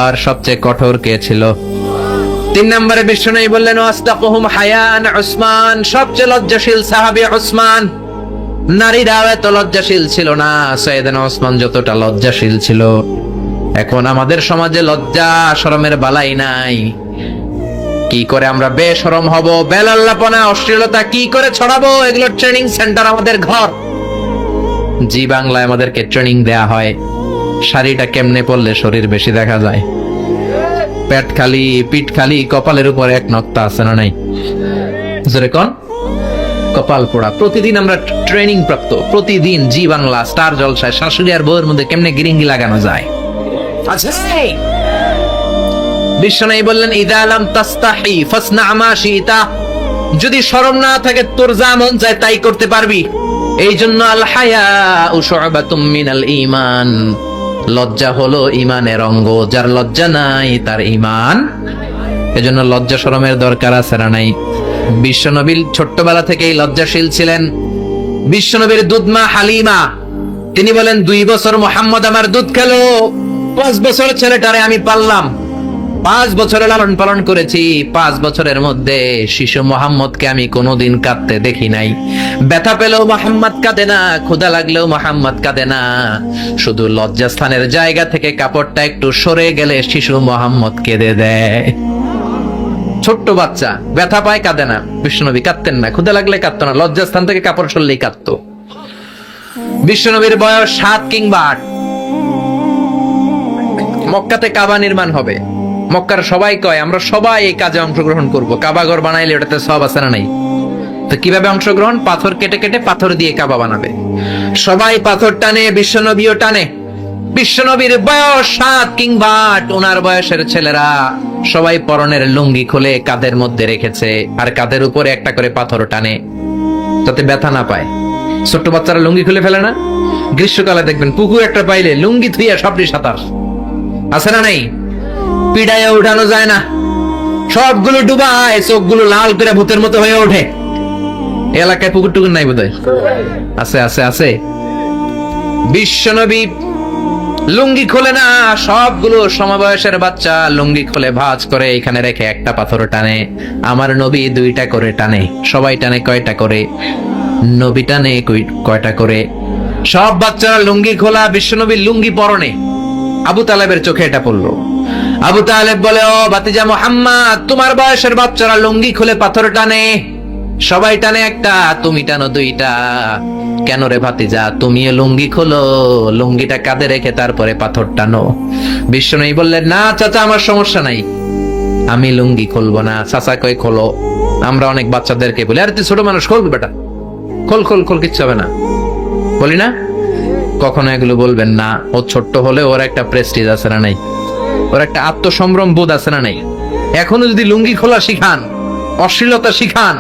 আর সবচেয়ে কঠোর কে ছিল? 3 নম্বরে বিশ্বনবী বললেন, ওয়াসতাকুহুম হায়ান উসমান, সবচেয়ে লজ্জাশীল সাহাবী উসমান। নারীরা এত লজ্জাশীল ছিল না, সাইয়েদনা উসমান যতটা লজ্জাশীল ছিল। এখন আমাদের সমাজে লজ্জা শরমের বালাই নাই। কি করে আমরা বেশরম হব, বেলাল্লাপনা, অশ্লীলতা কি করে ছড়াবো, এগুলোর ট্রেনিং সেন্টার আমাদের ঘর। জি বাংলায় আমাদেরকে ট্রেনিং দেয়া হয়, শাড়িটা কেমনে পরলে শরীর বেশি দেখা যায়, পেট খালি, পিঠ খালি, কপালের উপরে এক নক্তা আছে না নাই? জোরে কোন? কপাল পোড়া। প্রতিদিন আমরা ট্রেনিং প্রাপ্ত, প্রতিদিন জি বাংলা স্টার জলসায় শাশুড়ি আর বউয়ের মধ্যে কেমনে গিরিঙ্গি লাগানো যায়। আচ্ছা, বিশ্বনবী বললেন, ইদা লাম তাস্তাহি ফাসনা মা শিতা, যদি শরম না থাকে তোর যা মন চায় তাই করতে পারবি। এই জন্য আল হায়াউ শু'বাতুম মিনাল ঈমান, লজ্জা হলো ঈমানের অঙ্গ, যার লজ্জা নাই তার ঈমান। এজন্য লজ্জা শরমের দরকার আছে না নাই? বিশ্বনবী ছোট্টবেলা থেকেই লজ্জাশীল ছিলেন। বিশ্বনবীর দুধমা হালিমা, তিনি বলেন, 2 বছর মুহাম্মদ আমার দুধ খেলো, 5 বছর ছেলেটারে আমি পাললাম, 5 বছরে লালন পালন করেছি। 5 বছরের মধ্যে শিশু মোহাম্মদকে আমি কোনোদিন কাঁদতে দেখি নাই। ব্যথা পেলেও মোহাম্মদ কাঁদে না, ক্ষুধা লাগলেও মোহাম্মদ কাঁদে না। শুধু লজ্জাস্থানের জায়গা থেকে কাপড়টা একটু সরে গেলে শিশু মোহাম্মদ কেঁদে দেয়। ছোট্ট বাচ্চা ব্যথা পায়, কাঁদে না। বিশ্বনবী কাঁদতেন না, ক্ষুধা লাগলে কাঁদতো না, লজ্জাস্থান থেকে কাপড় সরলেই কাঁদতো। বিশ্বনবীর বয়স 7 কিংবা 8। মক্কাতে কাবা নির্মাণ হবে। মক্কার সবাই কয়, আমরা সবাই এই কাজে অংশগ্রহণ করব। কাবা ঘর বানাইলে ওটাতে সব আছে না নাই? তো কিভাবে অংশগ্রহণ? পাথর কেটে কেটে পাথর দিয়ে কাবা বানাবে। সবাই পাথর টানে, বিশ্বনবীও টানে। বিশ্বনবীর বয়স 7 কিংবা 8, ওনার বয়সের ছেলেরা সবাই পরনের লুঙ্গি খুলে কাঁধের মধ্যে রেখেছে, আর কাঁধের উপরে একটা করে পাথর টানে যাতে ব্যথা না পায়। ছোট্ট বাচ্চারা লুঙ্গি খুলে ফেলে না? গ্রীষ্মকালে দেখবেন পুকুর একটা পাইলে লুঙ্গি থুইয়া সবটি সাঁতার, আছে না নাই? পিড়াইয়া উঠানো যায় না, সবগুলো ডুবায়, চোখগুলো লাল করে ভূতের মতো হয়ে ওঠে। এলাকায় পুকুর টুকুর নাই বোধহয়? আছে আছে আছে। বিশ্বনবী লুঙ্গি খোলে না, সবগুলো সমবয়সের বাচ্চা লুঙ্গি খুলে ভাঁজ করে এখানে রেখে একটা পাথর টানে। আমার নবী 2টা করে টানে। সবাই টানে কয়টা করে? নবী টানে কয়টা করে? সব বাচ্চারা লুঙ্গি খোলা, বিশ্বনবী লুঙ্গি পরনে। আবু তালেবের চোখে এটা পড়লো। আবু তালেব বলে, ও ভাতিজা মুহাম্মদ, তোমার বয়সের বাচ্চারা লুঙ্গি খুলে পাথর টানে, সবাই টানে একটা, তুমি টানো 2টা। কেন রে ভাতিজা, তুমিও লুঙ্গি খোলো, লুঙ্গিটা কাঁধে রেখে তারপরে পাথর টানো। বিশ্বনবী বললেন, না চাচা, আমার সমস্যা নাই, আমি লুঙ্গি খুলবো না। চাচা কই, খোলো। আমরা অনেক বাচ্চাদেরকে বলি, আরে তুই ছোট মানুষ, খোল বেটা, খোল খোল খোল, কিচ্ছু হবে না, বলি না? কখনো এগুলো বলবেন না। ও ছোট্ট হলে ওর একটা প্রেস্টিজ আছে না নাই, ওর একটা আত্মসম্ভ্রম বোধ আছে না নাই। এখনো যদি লুঙ্গি খোলা শিখান, অশ্লীলতা শিখান,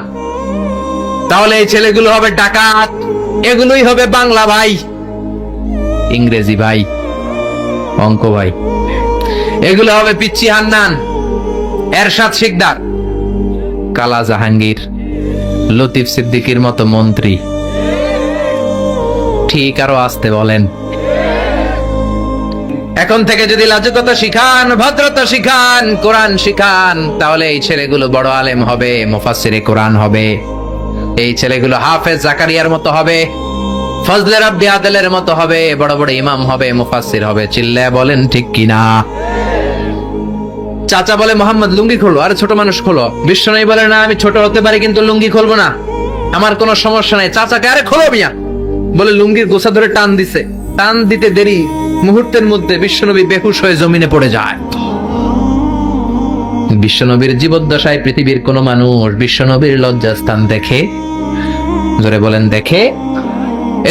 তাহলে এই ছেলেগুলো হবে ডাকাত, এগুলোই হবে বাংলা ভাই, ইংরেজি ভাই, অঙ্ক ভাই, এগুলো হবে পিচ্চি হান্নান, এরশাদ শিকদার, কালা জাহাঙ্গীর, লতিফ সিদ্দিকীর মতো মন্ত্রী। ঠিক আরো আসতে বলেন। এখন থেকে যদি লাজুকতা শিখান, ভদ্রতা শিখান, কোরআন শিখান, তাহলে এই ছেলেগুলো বড় আলেম হবে, মুফাসসিরে কোরআন হবে। এই ছেলেগুলো হাফেজ জাকারিয়ার মতো হবে, ফজলে রাব্বি আদেলের মতো হবে, বড় বড় ইমাম হবে, মুফাসসির হবে। চিল্লায় বলেন ঠিক কিনা? চাচা বলে মোহাম্মদ লুঙ্গি খোলো, আরে ছোট মানুষ খোলো। বিশ্বনবী বলে না আমি ছোট হতে পারি কিন্তু লুঙ্গি খুলবো না, আমার কোনো সমস্যা নাই। চাচাকে আরে খোলো মিয়া বলে লুঙ্গির গোছা ধরে টান দিছে, টান দিতে দেরি, মুহূর্তের মধ্যে বিশ্বনবী বেহুশ হয়ে জমিনে পড়ে যায়। বিশ্বনবীর জীবদ্দশায় পৃথিবীর কোন মানুষ বিশ্বনবীর লজ্জাস্থান দেখে? জোরে বলেন দেখে?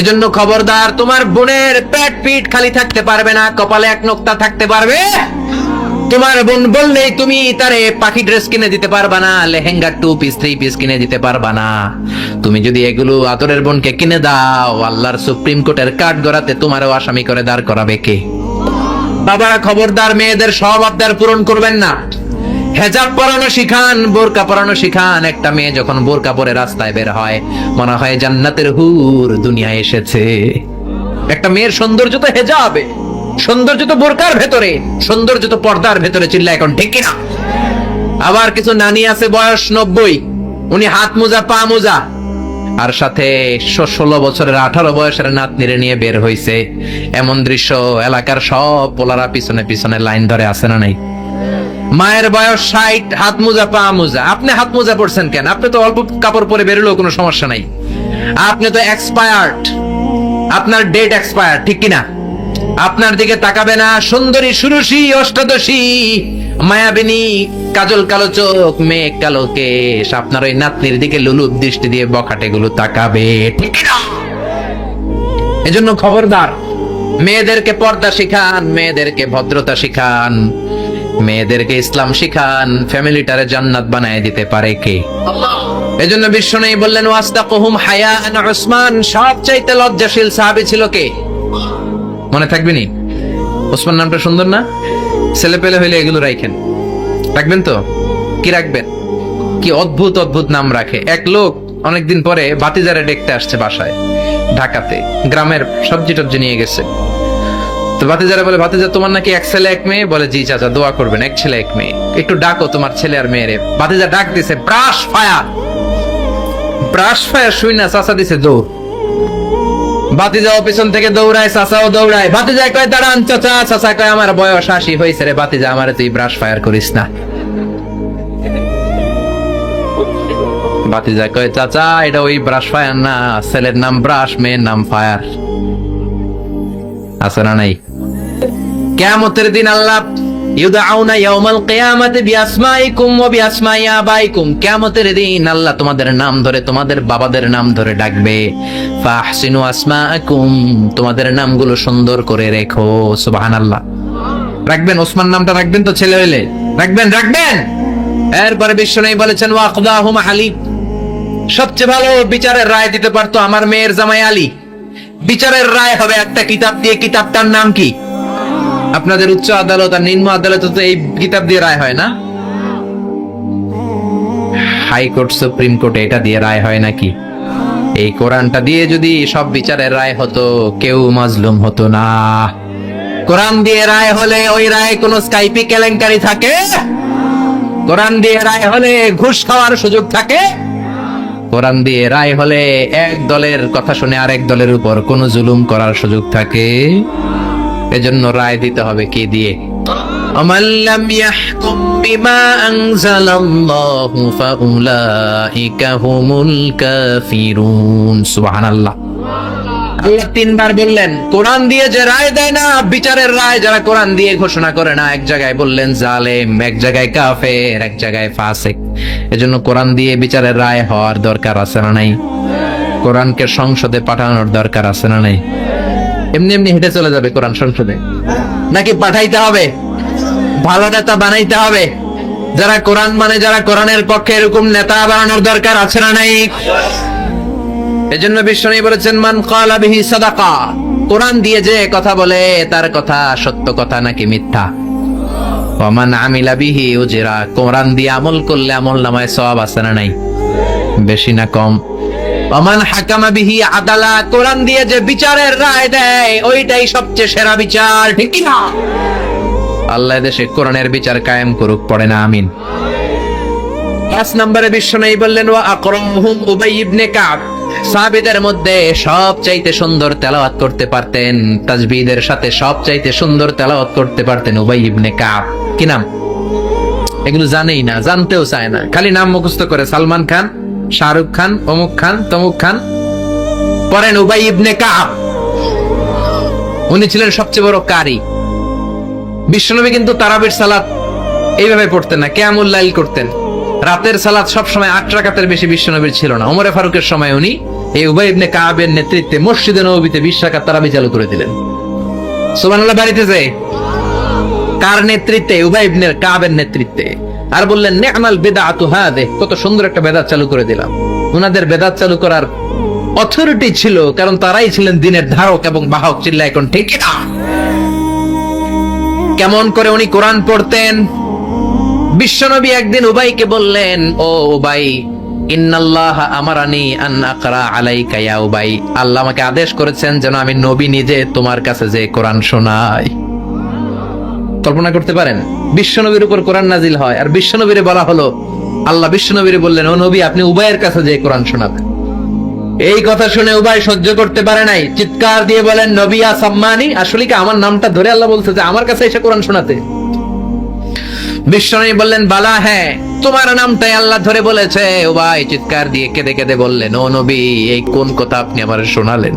এজন্য খবরদার, তোমার বোনের পেট পিঠ খালি থাকতে পারবে না, কপালে এক নোক্তা থাকতে পারবে। তোমার বোন বললেই তুমি তারে পাখি ড্রেস কিনে দিতে পারবা না, লেহেঙ্গা 2 পিস 3 পিস কিনে দিতে পারবা না। তুমি যদি এগুলো আদরের বোনকে কিনে দাও, আল্লাহর সুপ্রিম কোর্টের কাঠ গড়াতে তোমারও আসামি করে দাঁড় করাবে কে? বাবারা খবরদার, মেয়েদের সব আবদার পূরণ করবেন না। হেজাব পরানো শিখান, বোরকা পরানো শিখান। একটা মেয়ে যখন বোরকা পরে রাস্তায় বের হয়, মনে হয় জান্নাতের হুর দুনিয়ায় এসেছে। একটা মেয়ের সৌন্দর্য তো হেজাবে, সৌন্দর্য তো বোরকার ভেতরে, সৌন্দর্য তো পর্দার ভেতরে। চিল্লা এখন ঠিক কিনা? আবার কিছু নানি আছে বয়স 90, উনি হাত মোজা পা মোজা, আর সাথে 16 বছরের 18 বয়সের নাতনিরে নিয়ে বের হইছে। এমন দৃশ্য এলাকার সব পোলারা পিছনে পিছনে লাইন ধরে আছে না নাই? মায়ের বয়স 60, হাত মোজা পা মোজা। আপনি হাত মোজা পরছেন কেন? আপনি তো অল্প কাপড় পরে বেরোলেও কোনো সমস্যা নাই। আপনি তো এক্সপায়ার্ড, আপনার ডেট এক্সপায়ার্ড, ঠিক কিনা? আপনার দিকে তাকাবে না সুন্দরী, সুরুষী, অষ্টাদশী, মায়াবিনী, কাজল কালো চোখ, মেঘ কালো কেশ, আপনার ওই নাতনির দিকে লুলুপ দৃষ্টি দিয়ে বখাটে গুলো তাকাবে, ঠিক কিনা? এজন্য খবরদার, মেয়েদেরকে পর্দা শিখান, মেয়েদেরকে ভদ্রতা শিখান, মেয়েদেরকে ইসলাম শিখান। ফ্যামিলিটারে জান্নাত বানায় দিতে পারে কে? এজন্য বিশ্বনবী বললেন ওয়াস্তাকুহুম হায়াআন উসমান, সবচাইতে লজ্জাশীল সাহাবী ছিল কে? মনে থাকবে নি? ওসমান নামটা সুন্দর না? ছেলে পেলে হইলে এগুলো রাখেন, রাখবেন তো? কি রাখবেন? কি অদ্ভুত অদ্ভুত নাম রাখে। এক লোক অনেকদিন পরে ভাতিজারে দেখতে আসছে বাসায়, ঢাকাতে, গ্রামের সবজি টবজি নিয়ে গেছে। তো ভাতিজারে বলে, ভাতিজা তোমার নাকি এক ছেলে এক মেয়ে? বলে জি চাচা, দোয়া করবেন, এক ছেলে এক মেয়ে, একটু ডাকো তোমার ছেলে আর মেয়েরে। ভাতিজা ডাক দিছে, ব্রাশ ফায়ার। ব্রাশ ফায়ার শুই না চাচা দিছে দৌড়। ভাতিজাও পিছন থেকে দৌড়ায়, চাচাও দৌড়ায়। ভাতিজা কয় দাঁড়ান চাচা, চাচা কয় আমার বয়স 80 হয়েছে রে ভাতিজা, আমারে তুই ব্রাশ ফায়ার করিস না। ভাতিজা কয় চাচা এটা ওই ব্রাশ ফায়ার না, ছেলের নাম ব্রাশ, মেয়ের নাম ফায়ার। আছে না নাই? কিয়ামতের দিন আল্লাহ ইউদাউনা ইয়াউমাল কিয়ামাতি বিআসমাইকুম ওয়া বিআসমাই আবাইকুম, কিয়ামতের দিন আল্লাহ তোমাদের নাম ধরে, তোমাদের বাবাদের নাম ধরে ডাকবে। ফাহসিনু আসমাআকুম, তোমাদের নামগুলো সুন্দর করে রেখো। সুবহানাল্লাহ। রাখবেন, ওসমান নামটা রাখবেন তো? ছেলে হইলে রাখবেন, রাখবেন। এরপরে বিশ্বনবী বলেছেন ওয়াকদাহুম আলী, সবচেয়ে ভালো বিচারের রায় দিতে পারতো আমার মেয়ের জামাই আলী। বিচারের রায় হবে একটা কিতাব দিয়ে, কিতাবটার নাম কি? আপনাদের উচ্চ আদালত আর নিম্ন আদালত তো এই কিতাব দিয়ে রায় হয় না? হাইকোর্ট, সুপ্রিম কোর্টে এটা দিয়ে রায় হয় নাকি? এই কোরআনটা দিয়ে যদি সব বিচারের রায় হতো, কেউ মাজলুম হতো না। কোরআন দিয়ে রায় হলে ওই রায় কোন স্কাইপি কেলেঙ্কারি থাকে? কোরআন দিয়ে রায় হলে ঘুষ খাওয়ার সুযোগ থাকে? কোরআন দিয়ে রায় হলে এক দলের কথা শুনে আরেক দলের উপর কোন জুলুম করার সুযোগ থাকে? এজন্য রায় দিতে হবে কি দিয়ে? ومن لم يحكم بما أنزل الله فأولئك هم الكافرون سبحان الله। আল্লাহ তিনবার বললেন কোরআন দিয়ে যে রায় দেয় না, বিচারের রায় যারা কোরআন দিয়ে ঘোষণা করে না, এক জায়গায় বললেন জালেম, এক জায়গায় কাফের, এক জায়গায় ফাসিক। এজন্য কোরআন দিয়ে বিচারের রায় হওয়ার দরকার আছে না নাই? কোরআনকে সংসদে পাঠানোর দরকার আছে না নাই? এমনি এমনি হেঁটে চলে যাবে কোরআন সংসদে, নাকি পাঠাইতে হবে, ভালো নেতা বানাইতে হবে? যারা কোরআন মানে, যারা কোরআনের পক্ষে, এরকম নেতা বানানোর দরকার আছে না নাই? এজন্য বিশ্বনবী বলেছেন, মান ক্বালা বিহি সাদাকা, কোরআন দিয়ে যে কথা বলে তার কথা সত্য কথা নাকি মিথ্যা। ওয়া মান আমিলা বিহি উজরা, কোরআন দিয়ে আমল করলে আমল নামায় সওয়াব আছে না নাই? বেশি না কম? ওয়া মান হাকামা বিহি আদালা, কোরআন দিয়ে যে বিচারের রায় দেয় ওইটাই সবচেয়ে সেরা বিচার, ঠিক কি না? আল্লাহ দেশে কোরআনের বিচার কায়েম করুক, পড়ে না আমিন। 5 নম্বরে বিশ্বনবী বললেন, ওয়া আকরামুহুম উবাই ইবনে কাব, সাহাবীদের মধ্যে সবচাইতে সুন্দর তেলাওয়াত করতে পারতেন, তাজবিদের সাথে সবচাইতে সুন্দর তেলাওয়াত করতে পারতেন উবাই ইবনে কাব। কি নাম? এগুলো জানেই না, জানতেও চায় না, খালি নাম মুখস্থ করে, সালমান খান, শাহরুখ খান, অমুক খান, তমুক খান। পড়েন উবাই ইবনে কাব। উনি ছিলেন সবচেয়ে বড় কারি। বিশ্বনবী কিন্তু তারাবির সালাত এইভাবে পড়তেন না, কিয়ামুল লাইল করতেন। রাতের সালাত সবসময় 8 রাকাতের বেশি বিশ্বনবীর ছিল না। ওমরে ফারুকের সময় উনি এই উবাই ইবনে কাবের নেতৃত্বে মসজিদে নববীতে 20 রাকাত তারাবি চালু করে দিলেন। সুবহানাল্লাহ। বাড়িতেছে কার নেতৃত্বে? উবাই ইবনে কাবের নেতৃত্বে। আর বললেন, নি'মাল বিদআতু হাদিহ, কত সুন্দর একটা বেদাত চালু করে দিলাম। উনাদের বেদাত চালু করার অথরিটি ছিল, কারণ তারাই ছিলেন দ্বীনের ধারক এবং বাহক। চিল্লা এখন ঠিক না? কেমন করে উনি কোরআন পড়তেন? বিশ্বনবী একদিন উবাইকে বললেন, ও উবাই, ইন্নাল্লাহ আমারানি আন আকরা আলাইকা ইয়া উবাই, আল্লাহ আমাকে আদেশ করেছেন যেন আমি নবী নিজে তোমার কাছে যে কোরআন শোনাই। কল্পনা করতে পারেন? বিশ্বনবীর উপর কোরআন নাজিল হয়, আর বিশ্বনবীরে বলা হলো, আল্লাহ বিশ্বনবীরে বললেন, ও নবী, আপনি উবাইয়ের কাছে যে কোরআন শোনাবেন। এই কথা শুনে উবাই সহ্য করতে পারে নাই, চিৎকার দিয়ে বলেন, নবিয়া সাম্মানি, আসলে কি আমার নামটা ধরে আল্লাহ বলছে যে আমার কাছে এসে কোরআন শোনাতে? বিশ্বনবী বললেন, বালা, হ্যাঁ, তোমার নামটাই আল্লাহ ধরে বলেছে। উবাই চিৎকার দিয়ে কেঁদে কেঁদে বললেন, ও নবী, এই কোন কথা আপনি আমার শোনালেন?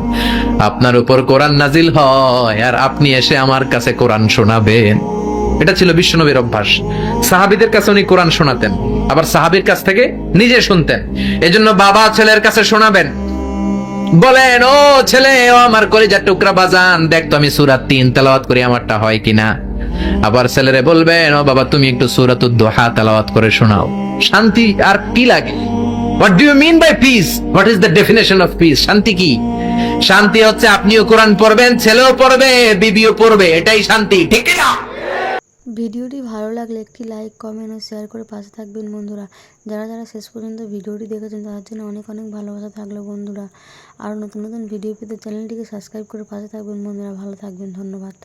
আপনার উপর কোরআন নাজিল হয় আর আপনি এসে আমার কাছে কোরআন শোনাবেন? এটা ছিল বিশ্বনবীর অভ্যাস। সাহাবীদের কাছে উনি কোরআন শোনাতেন, আবার সাহাবীর কাছ থেকে নিজে শুনতেন। এজন্য বাবা ছেলের কাছে শোনাবেন, বলেন, ও ছেলে, ও আমার কলিজার টুকরা বাজান, দেখ তো আমি সূরা 3 তেলাওয়াত করি, আমারটা হয় কিনা। আবার ছেলেরে বলবেন, ও বাবা, তুমি একটু সূরাতুদ দুহা তেলাওয়াত করে শোনাও। শান্তি আর কি লাগে? What do you mean by peace? What is the definition of peace? শান্তি কি? শান্তি হচ্ছে আপনিও কোরআন পড়বেন, ছেলেও পড়বে, বিবিও পড়বে, এটাই শান্তি, ঠিক না? ভিডিওটি ভালো লাগলে একটি লাইক, কমেন্ট ও শেয়ার করে পাশে থাকবেন বন্ধুরা। যারা যারা শেষ পর্যন্ত ভিডিওটি দেখেছেন তাদের জন্য অনেক অনেক ভালোবাসা থাকলো বন্ধুরা। আরও নতুন নতুন ভিডিও পেতে চ্যানেলটিকে সাবস্ক্রাইব করে পাশে থাকবেন বন্ধুরা। ভালো থাকবেন, ধন্যবাদ।